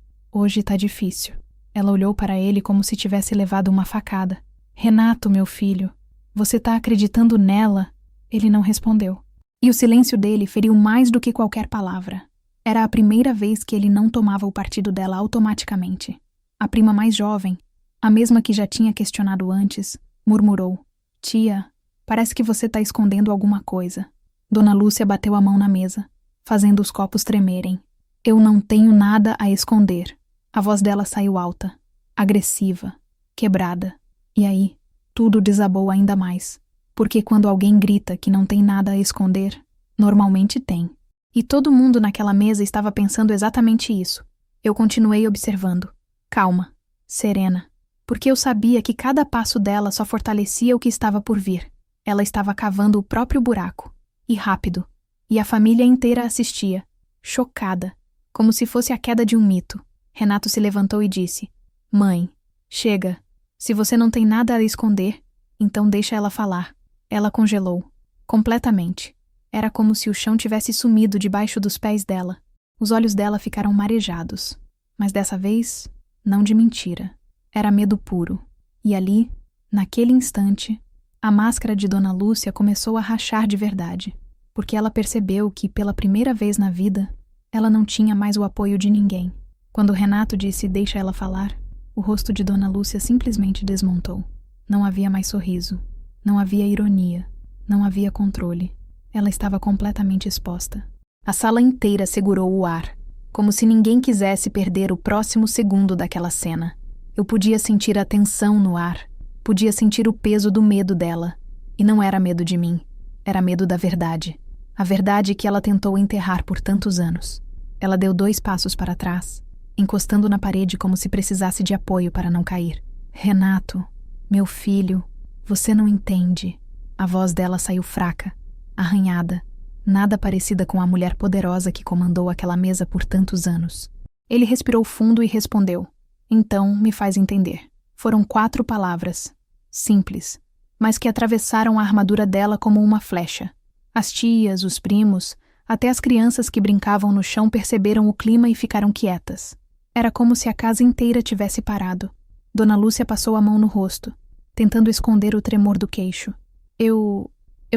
tá difícil. Ela olhou para ele como se tivesse levado uma facada. Renato, meu filho, você tá acreditando nela? Ele não respondeu. E o silêncio dele feriu mais do que qualquer palavra. Era a primeira vez que ele não tomava o partido dela automaticamente. A prima mais jovem, a mesma que já tinha questionado antes, murmurou: Tia, parece que você tá escondendo alguma coisa. Dona Lúcia bateu a mão na mesa, fazendo os copos tremerem. Eu não tenho nada a esconder. A voz dela saiu alta, agressiva, quebrada. E aí, tudo desabou ainda mais. Porque quando alguém grita que não tem nada a esconder, normalmente tem. E todo mundo naquela mesa estava pensando exatamente isso. Eu continuei observando, calma, serena, porque eu sabia que cada passo dela só fortalecia o que estava por vir. Ela estava cavando o próprio buraco, e rápido, e a família inteira assistia, chocada, como se fosse a queda de um mito. Renato se levantou e disse: Mãe, chega, se você não tem nada a esconder, então deixa ela falar. Ela congelou, completamente. Era como se o chão tivesse sumido debaixo dos pés dela. Os olhos dela ficaram marejados. Mas dessa vez, não de mentira. Era medo puro. E ali, naquele instante, a máscara de Dona Lúcia começou a rachar de verdade. Porque ela percebeu que, pela primeira vez na vida, ela não tinha mais o apoio de ninguém. Quando Renato disse deixa ela falar, o rosto de Dona Lúcia simplesmente desmontou. Não havia mais sorriso. Não havia ironia. Não havia controle. Ela estava completamente exposta. A sala inteira segurou o ar, como se ninguém quisesse perder o próximo segundo daquela cena. Eu podia sentir a tensão no ar, podia sentir o peso do medo dela. E não era medo de mim, era medo da verdade. A verdade que ela tentou enterrar por tantos anos. Ela deu 2 passos para trás, encostando na parede como se precisasse de apoio para não cair. Renato, meu filho, você não entende. A voz dela saiu fraca, arranhada, nada parecida com a mulher poderosa que comandou aquela mesa por tantos anos. Ele respirou fundo e respondeu: Então, me faz entender. Foram 4 palavras, simples, mas que atravessaram a armadura dela como uma flecha. As tias, os primos, até as crianças que brincavam no chão perceberam o clima e ficaram quietas. Era como se a casa inteira tivesse parado. Dona Lúcia passou a mão no rosto, tentando esconder o tremor do queixo. Eu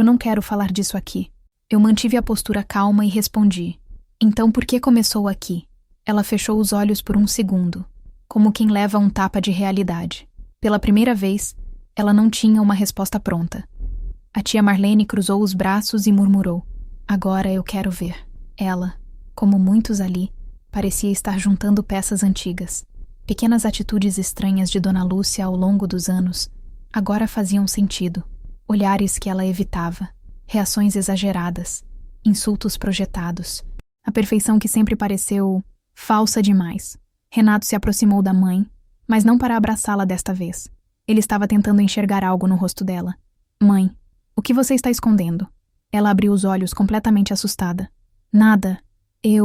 não quero falar disso aqui. Eu mantive a postura calma e respondi: Então por que começou aqui? Ela fechou os olhos por um segundo, como quem leva um tapa de realidade. Pela primeira vez, ela não tinha uma resposta pronta. A tia Marlene cruzou os braços e murmurou: Agora eu quero ver. Ela, como muitos ali, parecia estar juntando peças antigas. Pequenas atitudes estranhas de Dona Lúcia ao longo dos anos agora faziam sentido. Olhares que ela evitava, reações exageradas, insultos projetados. A perfeição que sempre pareceu falsa demais. Renato se aproximou da mãe, mas não para abraçá-la desta vez. Ele estava tentando enxergar algo no rosto dela. Mãe, o que você está escondendo? Ela abriu os olhos completamente assustada. Nada. E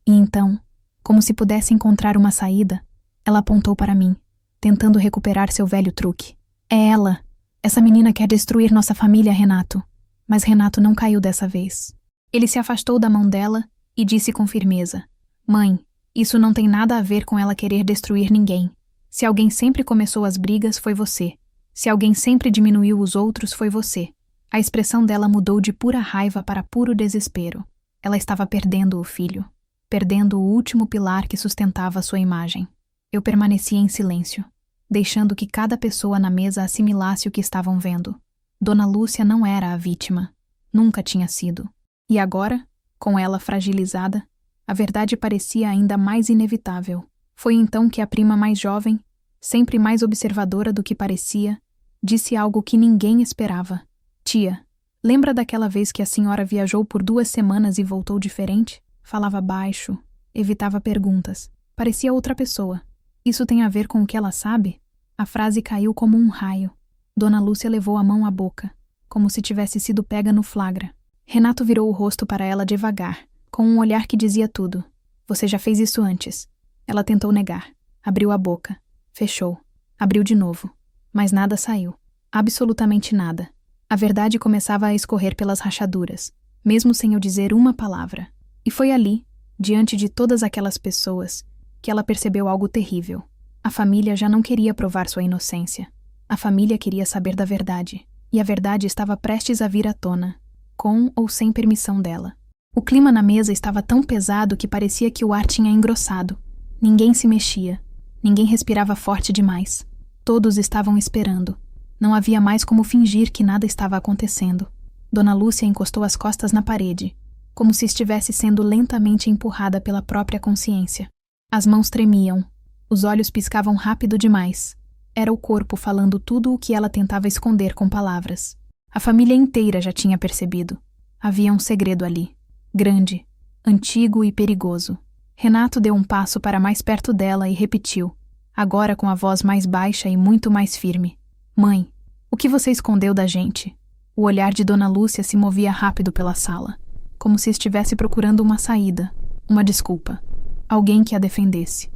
então, como se pudesse encontrar uma saída, ela apontou para mim, tentando recuperar seu velho truque. É ela. Essa menina quer destruir nossa família, Renato. Mas Renato não caiu dessa vez. Ele se afastou da mão dela e disse com firmeza: Mãe, isso não tem nada a ver com ela querer destruir ninguém. Se alguém sempre começou as brigas, foi você. Se alguém sempre diminuiu os outros, foi você. A expressão dela mudou de pura raiva para puro desespero. Ela estava perdendo o filho. Perdendo o último pilar que sustentava sua imagem. Eu permaneci em silêncio, deixando que cada pessoa na mesa assimilasse o que estavam vendo. Dona Lúcia não era a vítima. Nunca tinha sido. E agora, com ela fragilizada, a verdade parecia ainda mais inevitável. Foi então que a prima mais jovem, sempre mais observadora do que parecia, disse algo que ninguém esperava. Tia, lembra daquela vez que a senhora viajou por 2 semanas e voltou diferente? Falava baixo, evitava perguntas. Parecia outra pessoa. Isso tem a ver com o que ela sabe? A frase caiu como um raio. Dona Lúcia levou a mão à boca, como se tivesse sido pega no flagra. Renato virou o rosto para ela devagar, com um olhar que dizia tudo. Você já fez isso antes. Ela tentou negar. Abriu a boca. Fechou. Abriu de novo. Mas nada saiu. Absolutamente nada. A verdade começava a escorrer pelas rachaduras, mesmo sem eu dizer uma palavra. E foi ali, diante de todas aquelas pessoas, que ela percebeu algo terrível. A família já não queria provar sua inocência. A família queria saber da verdade. E a verdade estava prestes a vir à tona, com ou sem permissão dela. O clima na mesa estava tão pesado que parecia que o ar tinha engrossado. Ninguém se mexia. Ninguém respirava forte demais. Todos estavam esperando. Não havia mais como fingir que nada estava acontecendo. Dona Lúcia encostou as costas na parede, como se estivesse sendo lentamente empurrada pela própria consciência. As mãos tremiam. Os olhos piscavam rápido demais. Era o corpo falando tudo o que ela tentava esconder com palavras. A família inteira já tinha percebido. Havia um segredo ali. Grande, antigo e perigoso. Renato deu um passo para mais perto dela e repetiu, agora com a voz mais baixa e muito mais firme. Mãe, o que você escondeu da gente? O olhar de Dona Lúcia se movia rápido pela sala, como se estivesse procurando uma saída, uma desculpa, alguém que a defendesse.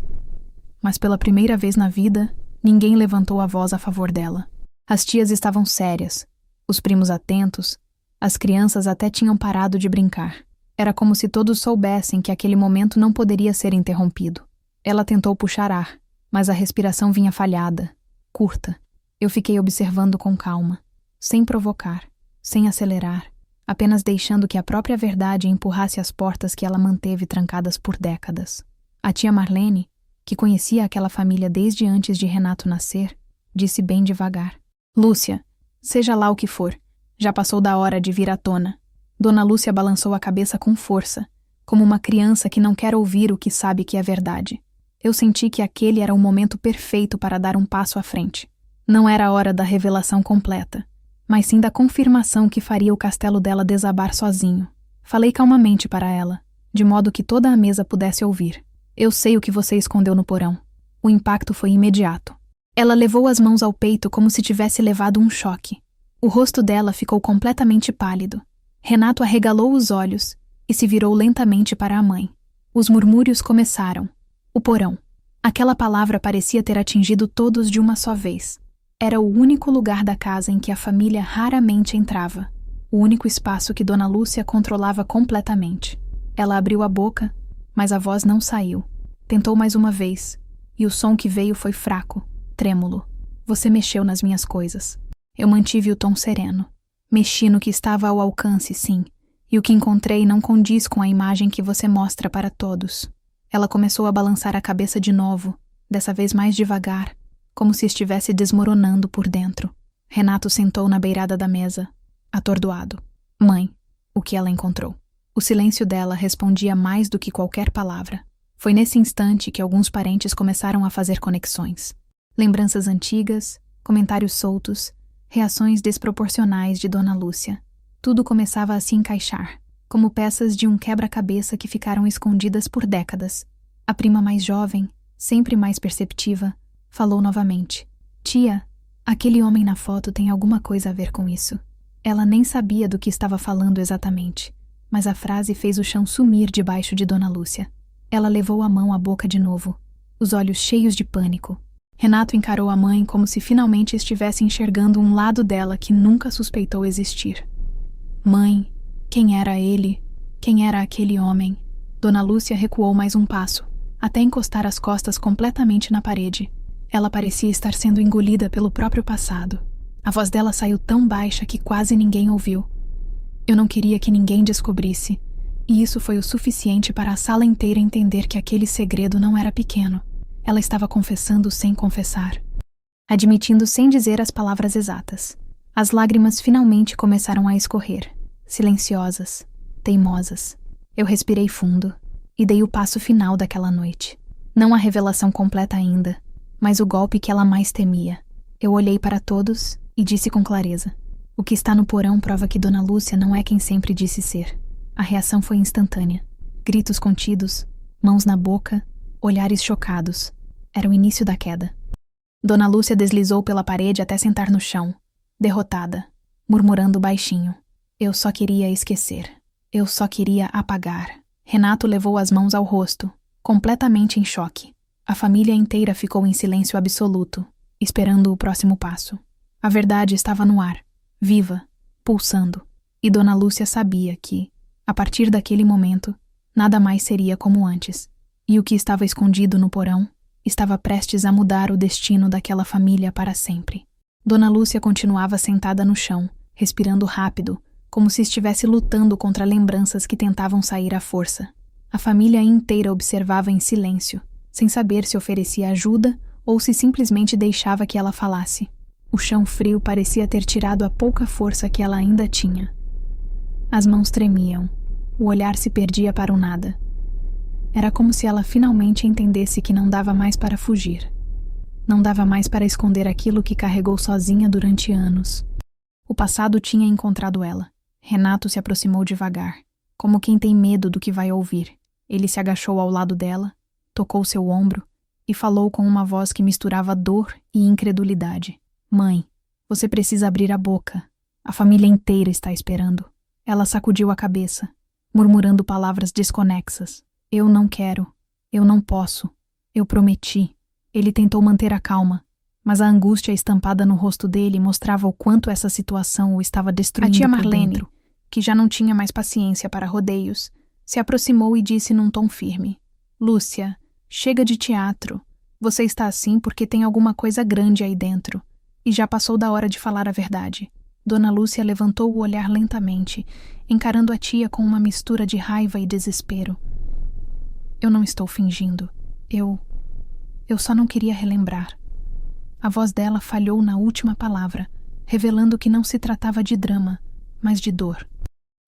Mas pela primeira vez na vida, ninguém levantou a voz a favor dela. As tias estavam sérias, os primos atentos, as crianças até tinham parado de brincar. Era como se todos soubessem que aquele momento não poderia ser interrompido. Ela tentou puxar ar, mas a respiração vinha falhada, curta. Eu fiquei observando com calma, sem provocar, sem acelerar, apenas deixando que a própria verdade empurrasse as portas que ela manteve trancadas por décadas. A tia Marlene, que conhecia aquela família desde antes de Renato nascer, disse bem devagar. Lúcia, seja lá o que for, já passou da hora de vir à tona. Dona Lúcia balançou a cabeça com força, como uma criança que não quer ouvir o que sabe que é verdade. Eu senti que aquele era o momento perfeito para dar um passo à frente. Não era a hora da revelação completa, mas sim da confirmação que faria o castelo dela desabar sozinho. Falei calmamente para ela, de modo que toda a mesa pudesse ouvir. Eu sei o que você escondeu no porão. O impacto foi imediato. Ela levou as mãos ao peito como se tivesse levado um choque. O rosto dela ficou completamente pálido. Renato arregalou os olhos e se virou lentamente para a mãe. Os murmúrios começaram. O porão. Aquela palavra parecia ter atingido todos de uma só vez. Era o único lugar da casa em que a família raramente entrava. O único espaço que Dona Lúcia controlava completamente. Ela abriu a boca, mas a voz não saiu. Tentou mais uma vez, e o som que veio foi fraco, trêmulo. Você mexeu nas minhas coisas. Eu mantive o tom sereno. Mexi no que estava ao alcance, sim, e o que encontrei não condiz com a imagem que você mostra para todos. Ela começou a balançar a cabeça de novo, dessa vez mais devagar, como se estivesse desmoronando por dentro. Renato sentou na beirada da mesa, atordoado. Mãe, o que ela encontrou? O silêncio dela respondia mais do que qualquer palavra. Foi nesse instante que alguns parentes começaram a fazer conexões. Lembranças antigas, comentários soltos, reações desproporcionais de Dona Lúcia. Tudo começava a se encaixar, como peças de um quebra-cabeça que ficaram escondidas por décadas. A prima mais jovem, sempre mais perceptiva, falou novamente. Tia, aquele homem na foto tem alguma coisa a ver com isso. Ela nem sabia do que estava falando exatamente, mas a frase fez o chão sumir debaixo de Dona Lúcia. Ela levou a mão à boca de novo, os olhos cheios de pânico. Renato encarou a mãe como se finalmente estivesse enxergando um lado dela que nunca suspeitou existir. Mãe, quem era ele? Quem era aquele homem? Dona Lúcia recuou mais um passo, até encostar as costas completamente na parede. Ela parecia estar sendo engolida pelo próprio passado. A voz dela saiu tão baixa que quase ninguém ouviu. Eu não queria que ninguém descobrisse, e isso foi o suficiente para a sala inteira entender que aquele segredo não era pequeno. Ela estava confessando sem confessar, admitindo sem dizer as palavras exatas. As lágrimas finalmente começaram a escorrer, silenciosas, teimosas. Eu respirei fundo e dei o passo final daquela noite. Não a revelação completa ainda, mas o golpe que ela mais temia. Eu olhei para todos e disse com clareza: o que está no porão prova que Dona Lúcia não é quem sempre disse ser. A reação foi instantânea. Gritos contidos, mãos na boca, olhares chocados. Era o início da queda. Dona Lúcia deslizou pela parede até sentar no chão, derrotada, murmurando baixinho. Eu só queria esquecer. Eu só queria apagar. Renato levou as mãos ao rosto, completamente em choque. A família inteira ficou em silêncio absoluto, esperando o próximo passo. A verdade estava no ar, viva, pulsando, e Dona Lúcia sabia que, a partir daquele momento, nada mais seria como antes, e o que estava escondido no porão estava prestes a mudar o destino daquela família para sempre. Dona Lúcia continuava sentada no chão, respirando rápido, como se estivesse lutando contra lembranças que tentavam sair à força. A família inteira observava em silêncio, sem saber se oferecia ajuda ou se simplesmente deixava que ela falasse. O chão frio parecia ter tirado a pouca força que ela ainda tinha. As mãos tremiam, o olhar se perdia para o nada. Era como se ela finalmente entendesse que não dava mais para fugir. Não dava mais para esconder aquilo que carregou sozinha durante anos. O passado tinha encontrado ela. Renato se aproximou devagar, como quem tem medo do que vai ouvir. Ele se agachou ao lado dela, tocou seu ombro e falou com uma voz que misturava dor e incredulidade. Mãe, você precisa abrir a boca. A família inteira está esperando. Ela sacudiu a cabeça, murmurando palavras desconexas. Eu não quero. Eu não posso. Eu prometi. Ele tentou manter a calma, mas a angústia estampada no rosto dele mostrava o quanto essa situação o estava destruindo. A tia Marlene, que já não tinha mais paciência para rodeios, se aproximou e disse num tom firme: Lúcia, chega de teatro. Você está assim porque tem alguma coisa grande aí dentro. E já passou da hora de falar a verdade. Dona Lúcia levantou o olhar lentamente, encarando a tia com uma mistura de raiva e desespero. Eu não estou fingindo. Eu só não queria relembrar. A voz dela falhou na última palavra, revelando que não se tratava de drama, mas de dor.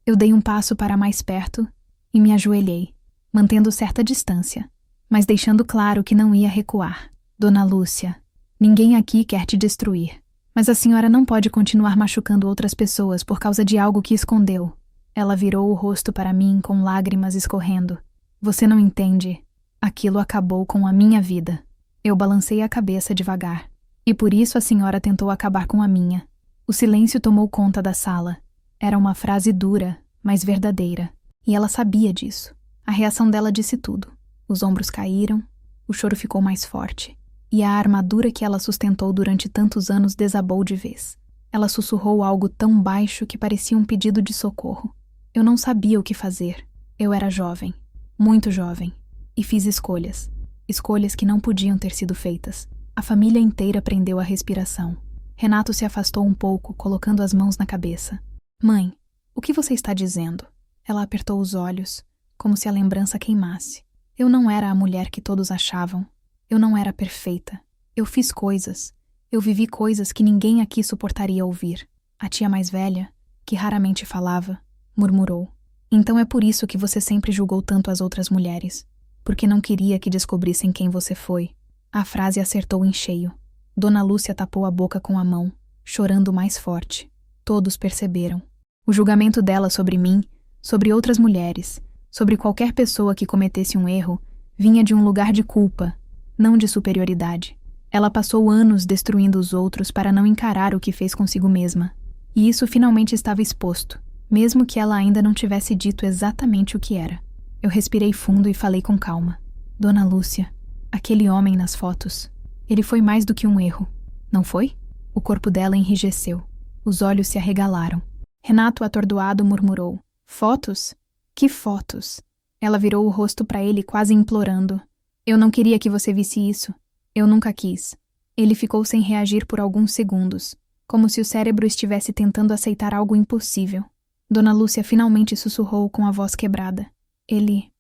Eu dei um passo para mais perto e me ajoelhei, mantendo certa distância, mas deixando claro que não ia recuar. Dona Lúcia, ninguém aqui quer te destruir, mas a senhora não pode continuar machucando outras pessoas por causa de algo que escondeu. Ela virou o rosto para mim com lágrimas escorrendo. Você não entende. Aquilo acabou com a minha vida. Eu balancei a cabeça devagar. E por isso a senhora tentou acabar com a minha. O silêncio tomou conta da sala. Era uma frase dura, mas verdadeira. E ela sabia disso. A reação dela disse tudo. Os ombros caíram, o choro ficou mais forte. E a armadura que ela sustentou durante tantos anos desabou de vez. Ela sussurrou algo tão baixo que parecia um pedido de socorro. Eu não sabia o que fazer. Eu era jovem. Muito jovem. E fiz escolhas. Escolhas que não podiam ter sido feitas. A família inteira prendeu a respiração. Renato se afastou um pouco, colocando as mãos na cabeça. Mãe, o que você está dizendo? Ela apertou os olhos, como se a lembrança queimasse. Eu não era a mulher que todos achavam. Eu não era perfeita. Eu fiz coisas. Eu vivi coisas que ninguém aqui suportaria ouvir. A tia mais velha, que raramente falava, murmurou. Então é por isso que você sempre julgou tanto as outras mulheres. Porque não queria que descobrissem quem você foi. A frase acertou em cheio. Dona Lúcia tapou a boca com a mão, chorando mais forte. Todos perceberam. O julgamento dela sobre mim, sobre outras mulheres, sobre qualquer pessoa que cometesse um erro, vinha de um lugar de culpa, não de superioridade. Ela passou anos destruindo os outros para não encarar o que fez consigo mesma. E isso finalmente estava exposto, mesmo que ela ainda não tivesse dito exatamente o que era. Eu respirei fundo e falei com calma. Dona Lúcia, aquele homem nas fotos, ele foi mais do que um erro, não foi? O corpo dela enrijeceu. Os olhos se arregalaram. Renato, atordoado, murmurou. Fotos? Que fotos? Ela virou o rosto para ele, quase implorando. Eu não queria que você visse isso. Eu nunca quis. Ele ficou sem reagir por alguns segundos, como se o cérebro estivesse tentando aceitar algo impossível. Dona Lúcia finalmente sussurrou com a voz quebrada. Ele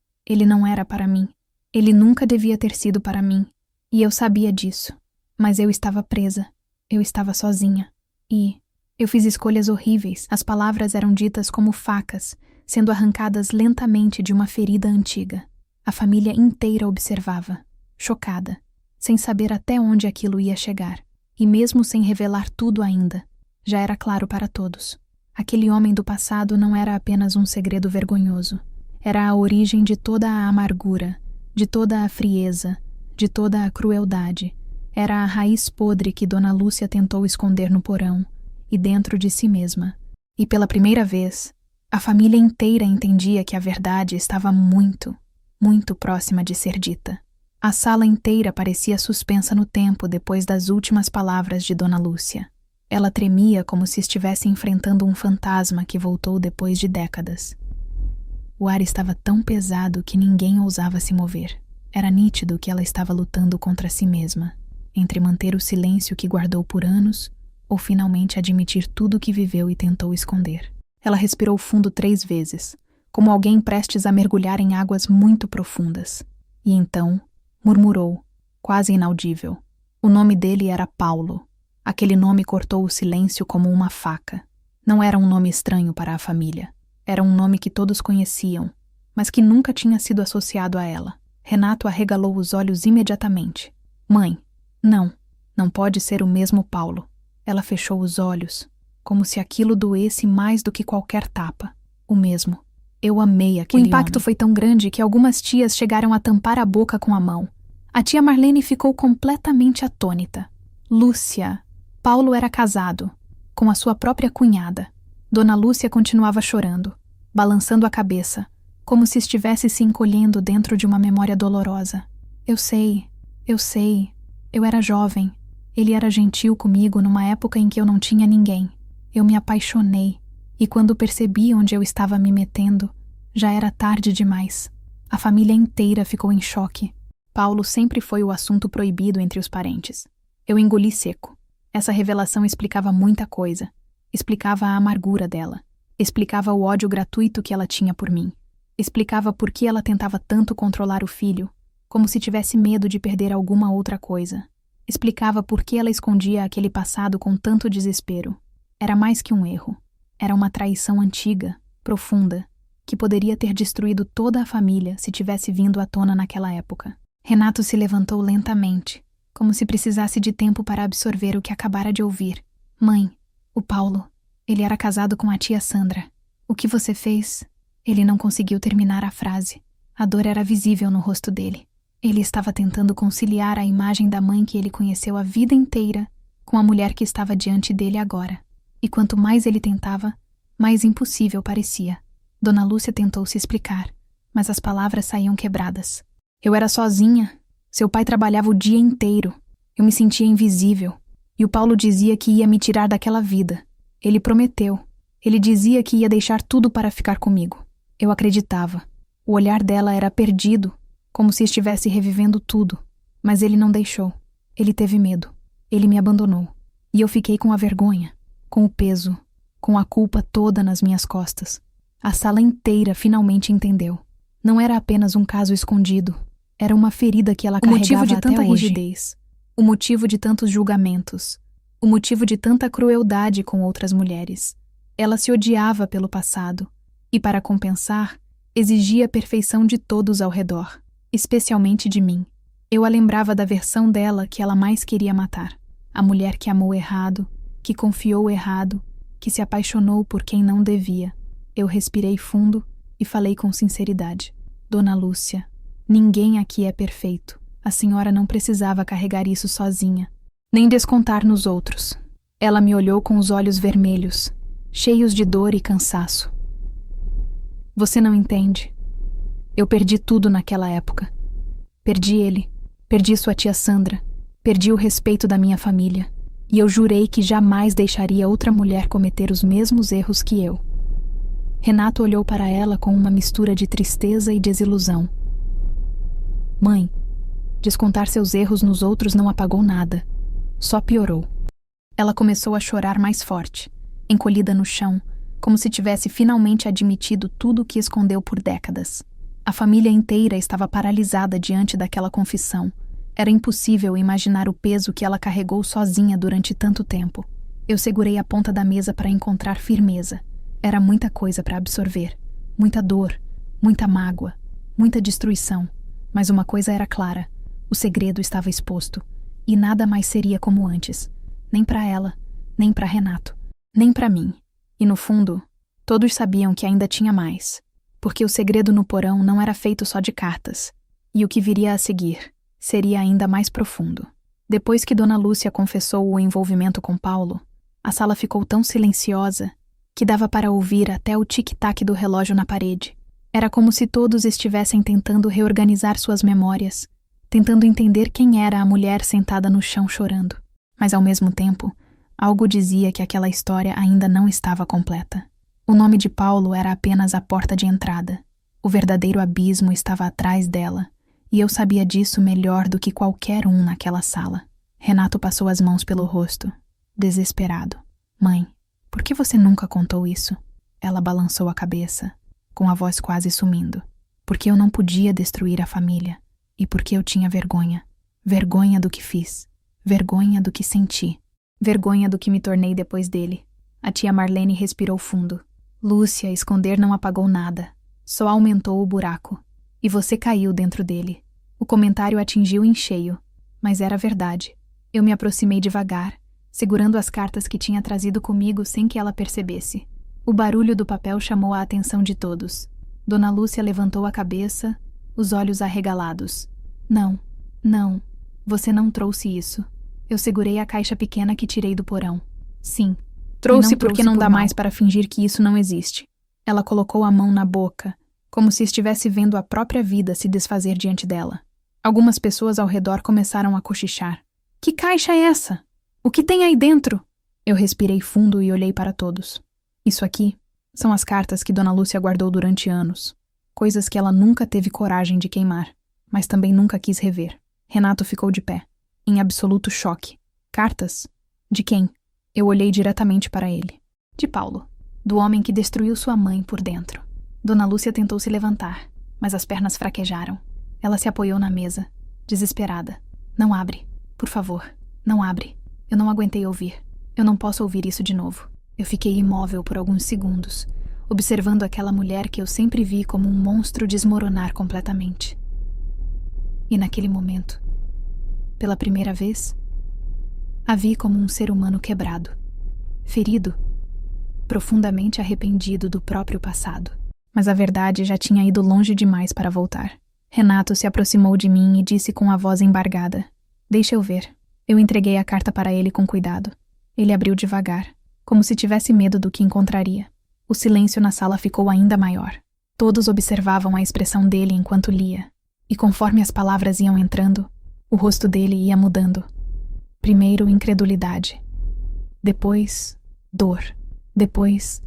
não era para mim. Ele nunca devia ter sido para mim. E eu sabia disso. Mas eu estava presa. Eu estava sozinha. E eu fiz escolhas horríveis. As palavras eram ditas como facas, sendo arrancadas lentamente de uma ferida antiga. A família inteira observava, chocada, sem saber até onde aquilo ia chegar. E mesmo sem revelar tudo ainda, já era claro para todos. Aquele homem do passado não era apenas um segredo vergonhoso. Era a origem de toda a amargura, de toda a frieza, de toda a crueldade. Era a raiz podre que Dona Lúcia tentou esconder no porão e dentro de si mesma. E pela primeira vez, a família inteira entendia que a verdade estava muito, muito próxima de ser dita. A sala inteira parecia suspensa no tempo depois das últimas palavras de Dona Lúcia. Ela tremia como se estivesse enfrentando um fantasma que voltou depois de décadas. O ar estava tão pesado que ninguém ousava se mover. Era nítido que ela estava lutando contra si mesma, entre manter o silêncio que guardou por anos ou finalmente admitir tudo o que viveu e tentou esconder. Ela respirou fundo 3 vezes, como alguém prestes a mergulhar em águas muito profundas. E então murmurou, quase inaudível. O nome dele era Paulo. Aquele nome cortou o silêncio como uma faca. Não era um nome estranho para a família. Era um nome que todos conheciam, mas que nunca tinha sido associado a ela. Renato arregalou os olhos imediatamente. Mãe, não pode ser o mesmo Paulo. Ela fechou os olhos, como se aquilo doesse mais do que qualquer tapa. O mesmo. Eu amei aquele homem. O impacto foi tão grande que algumas tias chegaram a tampar a boca com a mão. A tia Marlene ficou completamente atônita. Lúcia. Paulo era casado, com a sua própria cunhada. Dona Lúcia continuava chorando, balançando a cabeça, como se estivesse se encolhendo dentro de uma memória dolorosa. Eu sei. Eu era jovem. Ele era gentil comigo numa época em que eu não tinha ninguém. Eu me apaixonei, e quando percebi onde eu estava me metendo, já era tarde demais. A família inteira ficou em choque. Paulo sempre foi o assunto proibido entre os parentes. Eu engoli seco. Essa revelação explicava muita coisa. Explicava a amargura dela. Explicava o ódio gratuito que ela tinha por mim. Explicava por que ela tentava tanto controlar o filho, como se tivesse medo de perder alguma outra coisa. Explicava por que ela escondia aquele passado com tanto desespero. Era mais que um erro. Era uma traição antiga, profunda, que poderia ter destruído toda a família se tivesse vindo à tona naquela época. Renato se levantou lentamente, como se precisasse de tempo para absorver o que acabara de ouvir. Mãe, o Paulo, ele era casado com a tia Sandra. O que você fez? Ele não conseguiu terminar a frase. A dor era visível no rosto dele. Ele estava tentando conciliar a imagem da mãe que ele conheceu a vida inteira com a mulher que estava diante dele agora. E quanto mais ele tentava, mais impossível parecia. Dona Lúcia tentou se explicar, mas as palavras saíam quebradas. Eu era sozinha. Seu pai trabalhava o dia inteiro. Eu me sentia invisível. E o Paulo dizia que ia me tirar daquela vida. Ele prometeu. Ele dizia que ia deixar tudo para ficar comigo. Eu acreditava. O olhar dela era perdido, como se estivesse revivendo tudo. Mas ele não deixou. Ele teve medo. Ele me abandonou. E eu fiquei com a vergonha, com o peso, com a culpa toda nas minhas costas. A sala inteira finalmente entendeu. Não era apenas um caso escondido. Era uma ferida que ela carregava até hoje. O motivo de tanta rigidez. O motivo de tantos julgamentos. O motivo de tanta crueldade com outras mulheres. Ela se odiava pelo passado. E para compensar, exigia a perfeição de todos ao redor. Especialmente de mim. Eu a lembrava da versão dela que ela mais queria matar. A mulher que amou errado, que confiou errado, que se apaixonou por quem não devia. Eu respirei fundo e falei com sinceridade. Dona Lúcia, ninguém aqui é perfeito. A senhora não precisava carregar isso sozinha, nem descontar nos outros. Ela me olhou com os olhos vermelhos, cheios de dor e cansaço. Você não entende. Eu perdi tudo naquela época. Perdi ele, perdi sua tia Sandra, perdi o respeito da minha família, e eu jurei que jamais deixaria outra mulher cometer os mesmos erros que eu. Renato olhou para ela com uma mistura de tristeza e desilusão. Mãe, descontar seus erros nos outros não apagou nada, só piorou. Ela começou a chorar mais forte, encolhida no chão, como se tivesse finalmente admitido tudo o que escondeu por décadas. A família inteira estava paralisada diante daquela confissão. Era impossível imaginar o peso que ela carregou sozinha durante tanto tempo. Eu segurei a ponta da mesa para encontrar firmeza. Era muita coisa para absorver. Muita dor, muita mágoa, muita destruição. Mas uma coisa era clara. O segredo estava exposto. E nada mais seria como antes. Nem para ela, nem para Renato, nem para mim. E no fundo, todos sabiam que ainda tinha mais. Porque o segredo no porão não era feito só de cartas. E o que viria a seguir seria ainda mais profundo. Depois que Dona Lúcia confessou o envolvimento com Paulo, a sala ficou tão silenciosa que dava para ouvir até o tic-tac do relógio na parede. Era como se todos estivessem tentando reorganizar suas memórias, tentando entender quem era a mulher sentada no chão chorando. Mas ao mesmo tempo, algo dizia que aquela história ainda não estava completa. O nome de Paulo era apenas a porta de entrada. O verdadeiro abismo estava atrás dela, e eu sabia disso melhor do que qualquer um naquela sala. Renato passou as mãos pelo rosto, desesperado. Mãe, por que você nunca contou isso? Ela balançou a cabeça, com a voz quase sumindo. Porque eu não podia destruir a família, e porque eu tinha vergonha. Vergonha do que fiz, vergonha do que senti, vergonha do que me tornei depois dele. A tia Marlene respirou fundo. Lúcia, esconder não apagou nada, só aumentou o buraco. E você caiu dentro dele. O comentário atingiu em cheio, mas era verdade. Eu me aproximei devagar, segurando as cartas que tinha trazido comigo sem que ela percebesse. O barulho do papel chamou a atenção de todos. Dona Lúcia levantou a cabeça, os olhos arregalados. Não, você não trouxe isso. Eu segurei a caixa pequena que tirei do porão. Sim. Trouxe porque não dá mais para fingir que isso não existe. Ela colocou a mão na boca, como se estivesse vendo a própria vida se desfazer diante dela. Algumas pessoas ao redor começaram a cochichar. Que caixa é essa? O que tem aí dentro? Eu respirei fundo e olhei para todos. Isso aqui são as cartas que Dona Lúcia guardou durante anos. Coisas que ela nunca teve coragem de queimar, mas também nunca quis rever. Renato ficou de pé, em absoluto choque. Cartas? De quem? Eu olhei diretamente para ele. De Paulo, do homem que destruiu sua mãe por dentro. Dona Lúcia tentou se levantar, mas as pernas fraquejaram. Ela se apoiou na mesa, desesperada. Não abre, por favor, não abre. Eu não aguentei ouvir. Eu não posso ouvir isso de novo. Eu fiquei imóvel por alguns segundos, observando aquela mulher que eu sempre vi como um monstro desmoronar completamente. E naquele momento, pela primeira vez, a vi como um ser humano quebrado, ferido, profundamente arrependido do próprio passado. Mas a verdade já tinha ido longe demais para voltar. Renato se aproximou de mim e disse com a voz embargada: Deixa eu ver. Eu entreguei a carta para ele com cuidado. Ele abriu devagar, como se tivesse medo do que encontraria. O silêncio na sala ficou ainda maior. Todos observavam a expressão dele enquanto lia, e conforme as palavras iam entrando, o rosto dele ia mudando. Primeiro, incredulidade. Depois, dor. Depois,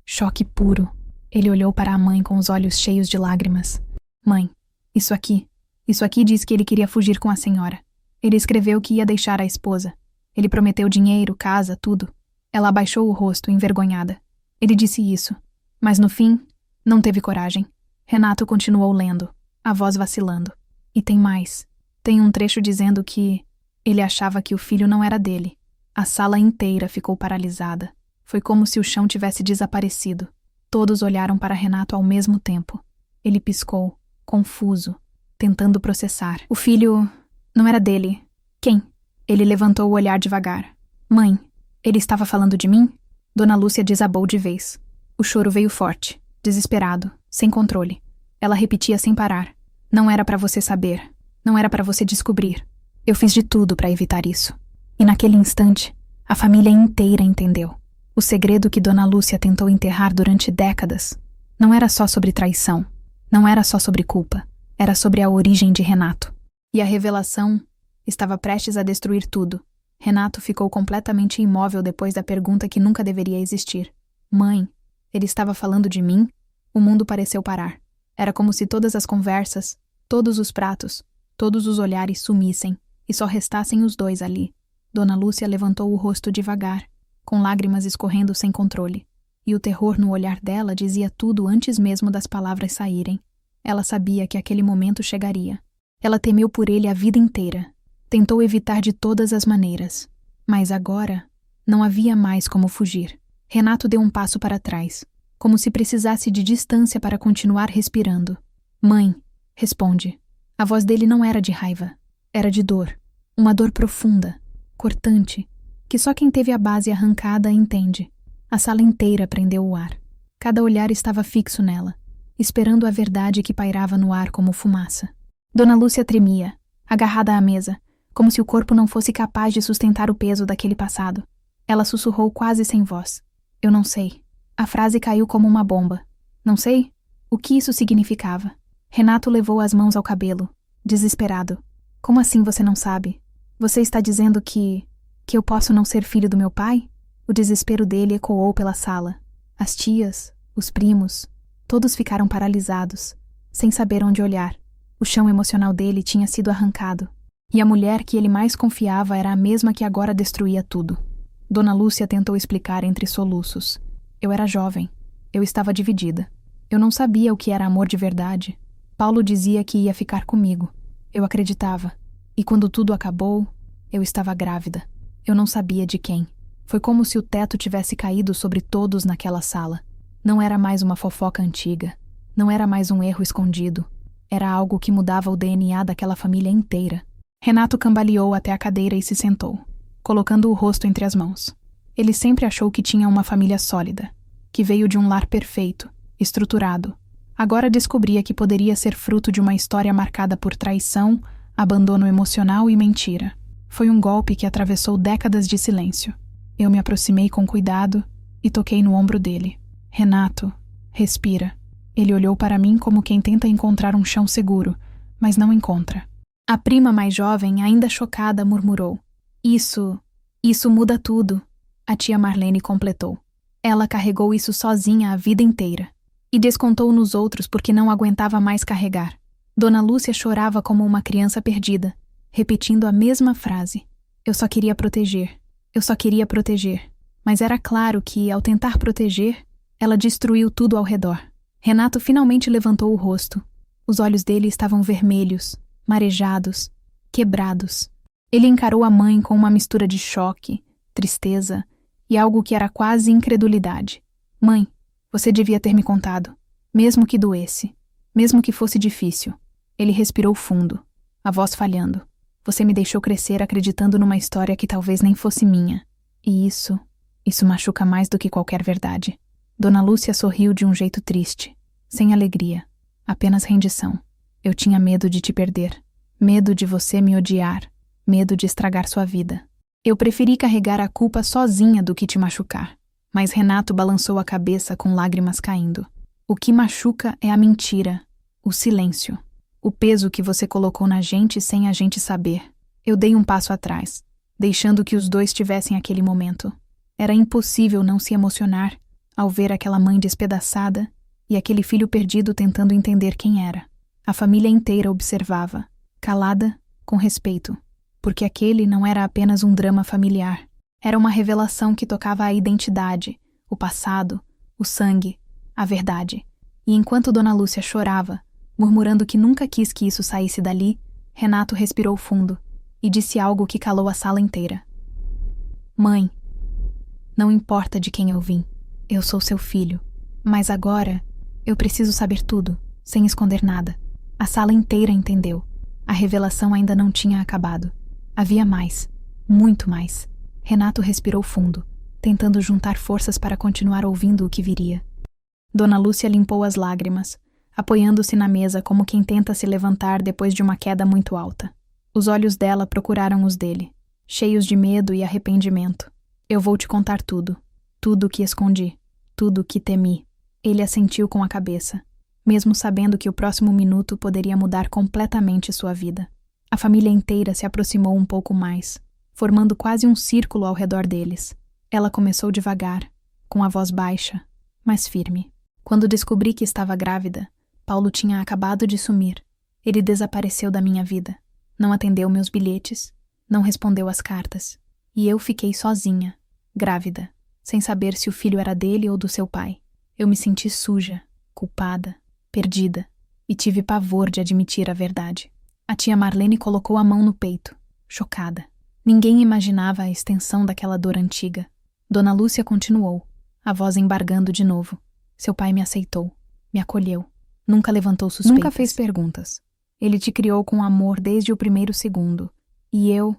choque puro. Ele olhou para a mãe com os olhos cheios de lágrimas. Mãe, isso aqui diz que ele queria fugir com a senhora. Ele escreveu que ia deixar a esposa. Ele prometeu dinheiro, casa, tudo. Ela abaixou o rosto, envergonhada. Ele disse isso, mas no fim, não teve coragem. Renato continuou lendo, a voz vacilando. E tem mais. Tem um trecho dizendo que ele achava que o filho não era dele. A sala inteira ficou paralisada. Foi como se o chão tivesse desaparecido. Todos olharam para Renato ao mesmo tempo. Ele piscou, confuso, tentando processar. O filho não era dele. Quem? Ele levantou o olhar devagar. Mãe, ele estava falando de mim? Dona Lúcia desabou de vez. O choro veio forte, desesperado, sem controle. Ela repetia sem parar. Não era para você saber. Não era para você descobrir. Eu fiz de tudo para evitar isso. E naquele instante, a família inteira entendeu. O segredo que Dona Lúcia tentou enterrar durante décadas não era só sobre traição, não era só sobre culpa, era sobre a origem de Renato. E a revelação estava prestes a destruir tudo. Renato ficou completamente imóvel depois da pergunta que nunca deveria existir. Mãe, ele estava falando de mim? O mundo pareceu parar. Era como se todas as conversas, todos os pratos, todos os olhares sumissem e só restassem os dois ali. Dona Lúcia levantou o rosto devagar, com lágrimas escorrendo sem controle. E o terror no olhar dela dizia tudo antes mesmo das palavras saírem. Ela sabia que aquele momento chegaria. Ela temeu por ele a vida inteira. Tentou evitar de todas as maneiras. Mas agora, não havia mais como fugir. Renato deu um passo para trás, como se precisasse de distância para continuar respirando. Mãe, responde. A voz dele não era de raiva. Era de dor. Uma dor profunda, cortante, que só quem teve a base arrancada entende. A sala inteira prendeu o ar. Cada olhar estava fixo nela, esperando a verdade que pairava no ar como fumaça. Dona Lúcia tremia, agarrada à mesa, como se o corpo não fosse capaz de sustentar o peso daquele passado. Ela sussurrou quase sem voz. Eu não sei. A frase caiu como uma bomba. Não sei? O que isso significava? Renato levou as mãos ao cabelo, desesperado. Como assim você não sabe? Você está dizendo que eu posso não ser filho do meu pai? O desespero dele ecoou pela sala. As tias, os primos, todos ficaram paralisados, sem saber onde olhar. O chão emocional dele tinha sido arrancado. E a mulher que ele mais confiava era a mesma que agora destruía tudo. Dona Lúcia tentou explicar entre soluços. Eu era jovem. Eu estava dividida. Eu não sabia o que era amor de verdade. Paulo dizia que ia ficar comigo. Eu acreditava. E quando tudo acabou, eu estava grávida. Eu não sabia de quem. Foi como se o teto tivesse caído sobre todos naquela sala. Não era mais uma fofoca antiga. Não era mais um erro escondido. Era algo que mudava o DNA daquela família inteira. Renato cambaleou até a cadeira e se sentou, colocando o rosto entre as mãos. Ele sempre achou que tinha uma família sólida, que veio de um lar perfeito, estruturado. Agora descobria que poderia ser fruto de uma história marcada por traição, abandono emocional e mentira. Foi um golpe que atravessou décadas de silêncio. Eu me aproximei com cuidado e toquei no ombro dele. Renato, respira. Ele olhou para mim como quem tenta encontrar um chão seguro, mas não encontra. A prima mais jovem, ainda chocada, murmurou. Isso muda tudo, a tia Marlene completou. Ela carregou isso sozinha a vida inteira. E descontou nos outros porque não aguentava mais carregar. Dona Lúcia chorava como uma criança perdida, repetindo a mesma frase. Eu só queria proteger. Eu só queria proteger. Mas era claro que, ao tentar proteger, ela destruiu tudo ao redor. Renato finalmente levantou o rosto. Os olhos dele estavam vermelhos, marejados, quebrados. Ele encarou a mãe com uma mistura de choque, tristeza e algo que era quase incredulidade. Mãe, você devia ter me contado, mesmo que doesse, mesmo que fosse difícil. Ele respirou fundo, a voz falhando. Você me deixou crescer acreditando numa história que talvez nem fosse minha. E isso machuca mais do que qualquer verdade. Dona Lúcia sorriu de um jeito triste, sem alegria, apenas rendição. Eu tinha medo de te perder, medo de você me odiar, medo de estragar sua vida. Eu preferi carregar a culpa sozinha do que te machucar. Mas Renato balançou a cabeça com lágrimas caindo. O que machuca é a mentira, o silêncio, o peso que você colocou na gente sem a gente saber. Eu dei um passo atrás, deixando que os dois tivessem aquele momento. Era impossível não se emocionar ao ver aquela mãe despedaçada e aquele filho perdido tentando entender quem era. A família inteira observava, calada, com respeito, porque aquele não era apenas um drama familiar. Era uma revelação que tocava a identidade, o passado, o sangue, a verdade. E enquanto Dona Lúcia chorava, murmurando que nunca quis que isso saísse dali, Renato respirou fundo e disse algo que calou a sala inteira. Mãe, não importa de quem eu vim, eu sou seu filho, mas agora eu preciso saber tudo, sem esconder nada. A sala inteira entendeu. A revelação ainda não tinha acabado. Havia mais, muito mais. Renato respirou fundo, tentando juntar forças para continuar ouvindo o que viria. Dona Lúcia limpou as lágrimas, apoiando-se na mesa como quem tenta se levantar depois de uma queda muito alta. Os olhos dela procuraram os dele, cheios de medo e arrependimento. Eu vou te contar tudo. Tudo o que escondi. Tudo o que temi. Ele assentiu com a cabeça, mesmo sabendo que o próximo minuto poderia mudar completamente sua vida. A família inteira se aproximou um pouco mais, formando quase um círculo ao redor deles. Ela começou devagar, com a voz baixa, mas firme. Quando descobri que estava grávida, Paulo tinha acabado de sumir. Ele desapareceu da minha vida. Não atendeu meus bilhetes, não respondeu às cartas. E eu fiquei sozinha, grávida, sem saber se o filho era dele ou do seu pai. Eu me senti suja, culpada, perdida, e tive pavor de admitir a verdade. A tia Marlene colocou a mão no peito, chocada. Ninguém imaginava a extensão daquela dor antiga. Dona Lúcia continuou, a voz embargando de novo. Seu pai me aceitou, me acolheu. Nunca levantou suspeitas. Nunca fez perguntas. Ele te criou com amor desde o primeiro segundo. E eu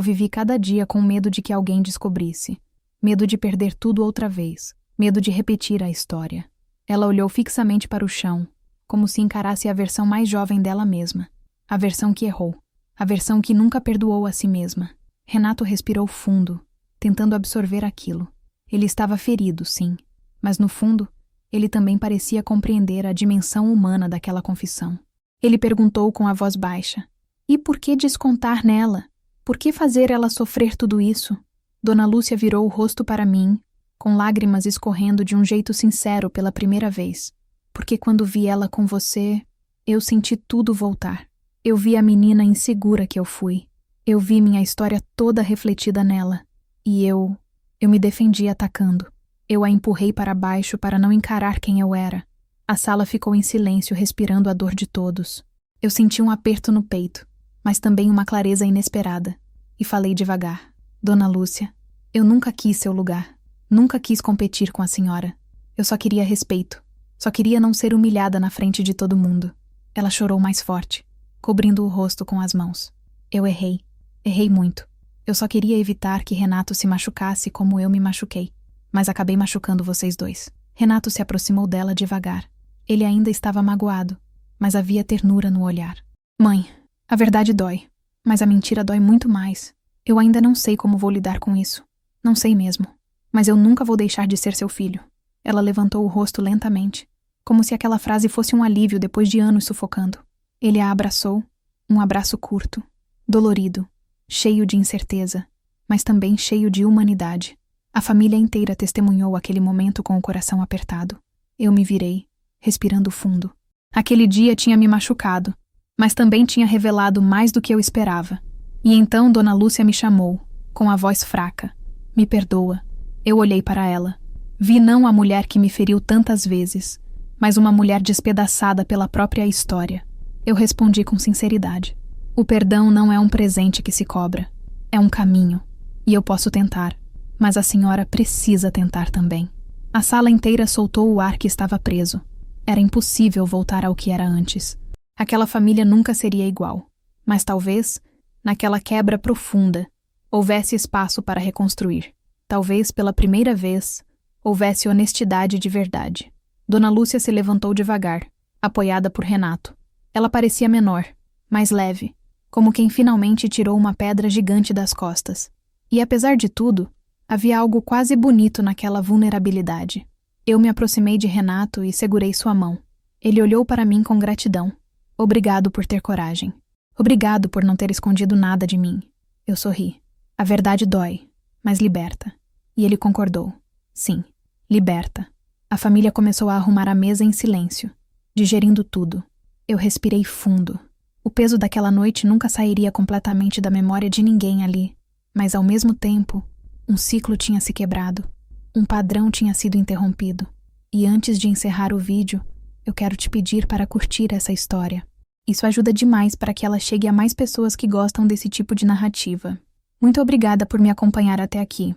vivi cada dia com medo de que alguém descobrisse. Medo de perder tudo outra vez. Medo de repetir a história. Ela olhou fixamente para o chão, como se encarasse a versão mais jovem dela mesma. A versão que errou. A versão que nunca perdoou a si mesma. Renato respirou fundo, tentando absorver aquilo. Ele estava ferido, sim. Mas no fundo, ele também parecia compreender a dimensão humana daquela confissão. Ele perguntou com a voz baixa. E por que descontar nela? Por que fazer ela sofrer tudo isso? Dona Lúcia virou o rosto para mim, com lágrimas escorrendo de um jeito sincero pela primeira vez. Porque quando vi ela com você, eu senti tudo voltar. Eu vi a menina insegura que eu fui. Eu vi minha história toda refletida nela. E eu me defendi atacando. Eu a empurrei para baixo para não encarar quem eu era. A sala ficou em silêncio, respirando a dor de todos. Eu senti um aperto no peito, mas também uma clareza inesperada. E falei devagar. Dona Lúcia, eu nunca quis seu lugar. Nunca quis competir com a senhora. Eu só queria respeito. Só queria não ser humilhada na frente de todo mundo. Ela chorou mais forte, cobrindo o rosto com as mãos. Eu errei. Errei muito. Eu só queria evitar que Renato se machucasse como eu me machuquei. Mas acabei machucando vocês dois. Renato se aproximou dela devagar. Ele ainda estava magoado, mas havia ternura no olhar. Mãe, a verdade dói, mas a mentira dói muito mais. Eu ainda não sei como vou lidar com isso. Não sei mesmo. Mas eu nunca vou deixar de ser seu filho. Ela levantou o rosto lentamente, como se aquela frase fosse um alívio depois de anos sufocando. Ele a abraçou, um abraço curto, dolorido, cheio de incerteza, mas também cheio de humanidade. A família inteira testemunhou aquele momento com o coração apertado. Eu me virei, respirando fundo. Aquele dia tinha me machucado, mas também tinha revelado mais do que eu esperava. E então Dona Lúcia me chamou, com a voz fraca. Me perdoa. Eu olhei para ela. Vi não a mulher que me feriu tantas vezes, mas uma mulher despedaçada pela própria história. Eu respondi com sinceridade. O perdão não é um presente que se cobra. É um caminho. E eu posso tentar. Mas a senhora precisa tentar também. A sala inteira soltou o ar que estava preso. Era impossível voltar ao que era antes. Aquela família nunca seria igual. Mas talvez, naquela quebra profunda, houvesse espaço para reconstruir. Talvez, pela primeira vez, houvesse honestidade de verdade. Dona Lúcia se levantou devagar, apoiada por Renato. Ela parecia menor, mais leve, como quem finalmente tirou uma pedra gigante das costas. E apesar de tudo, havia algo quase bonito naquela vulnerabilidade. Eu me aproximei de Renato e segurei sua mão. Ele olhou para mim com gratidão. Obrigado por ter coragem. Obrigado por não ter escondido nada de mim. Eu sorri. A verdade dói, mas liberta. E ele concordou. Sim, liberta. A família começou a arrumar a mesa em silêncio, digerindo tudo. Eu respirei fundo. O peso daquela noite nunca sairia completamente da memória de ninguém ali, mas ao mesmo tempo, um ciclo tinha se quebrado. Um padrão tinha sido interrompido. E antes de encerrar o vídeo, eu quero te pedir para curtir essa história. Isso ajuda demais para que ela chegue a mais pessoas que gostam desse tipo de narrativa. Muito obrigada por me acompanhar até aqui.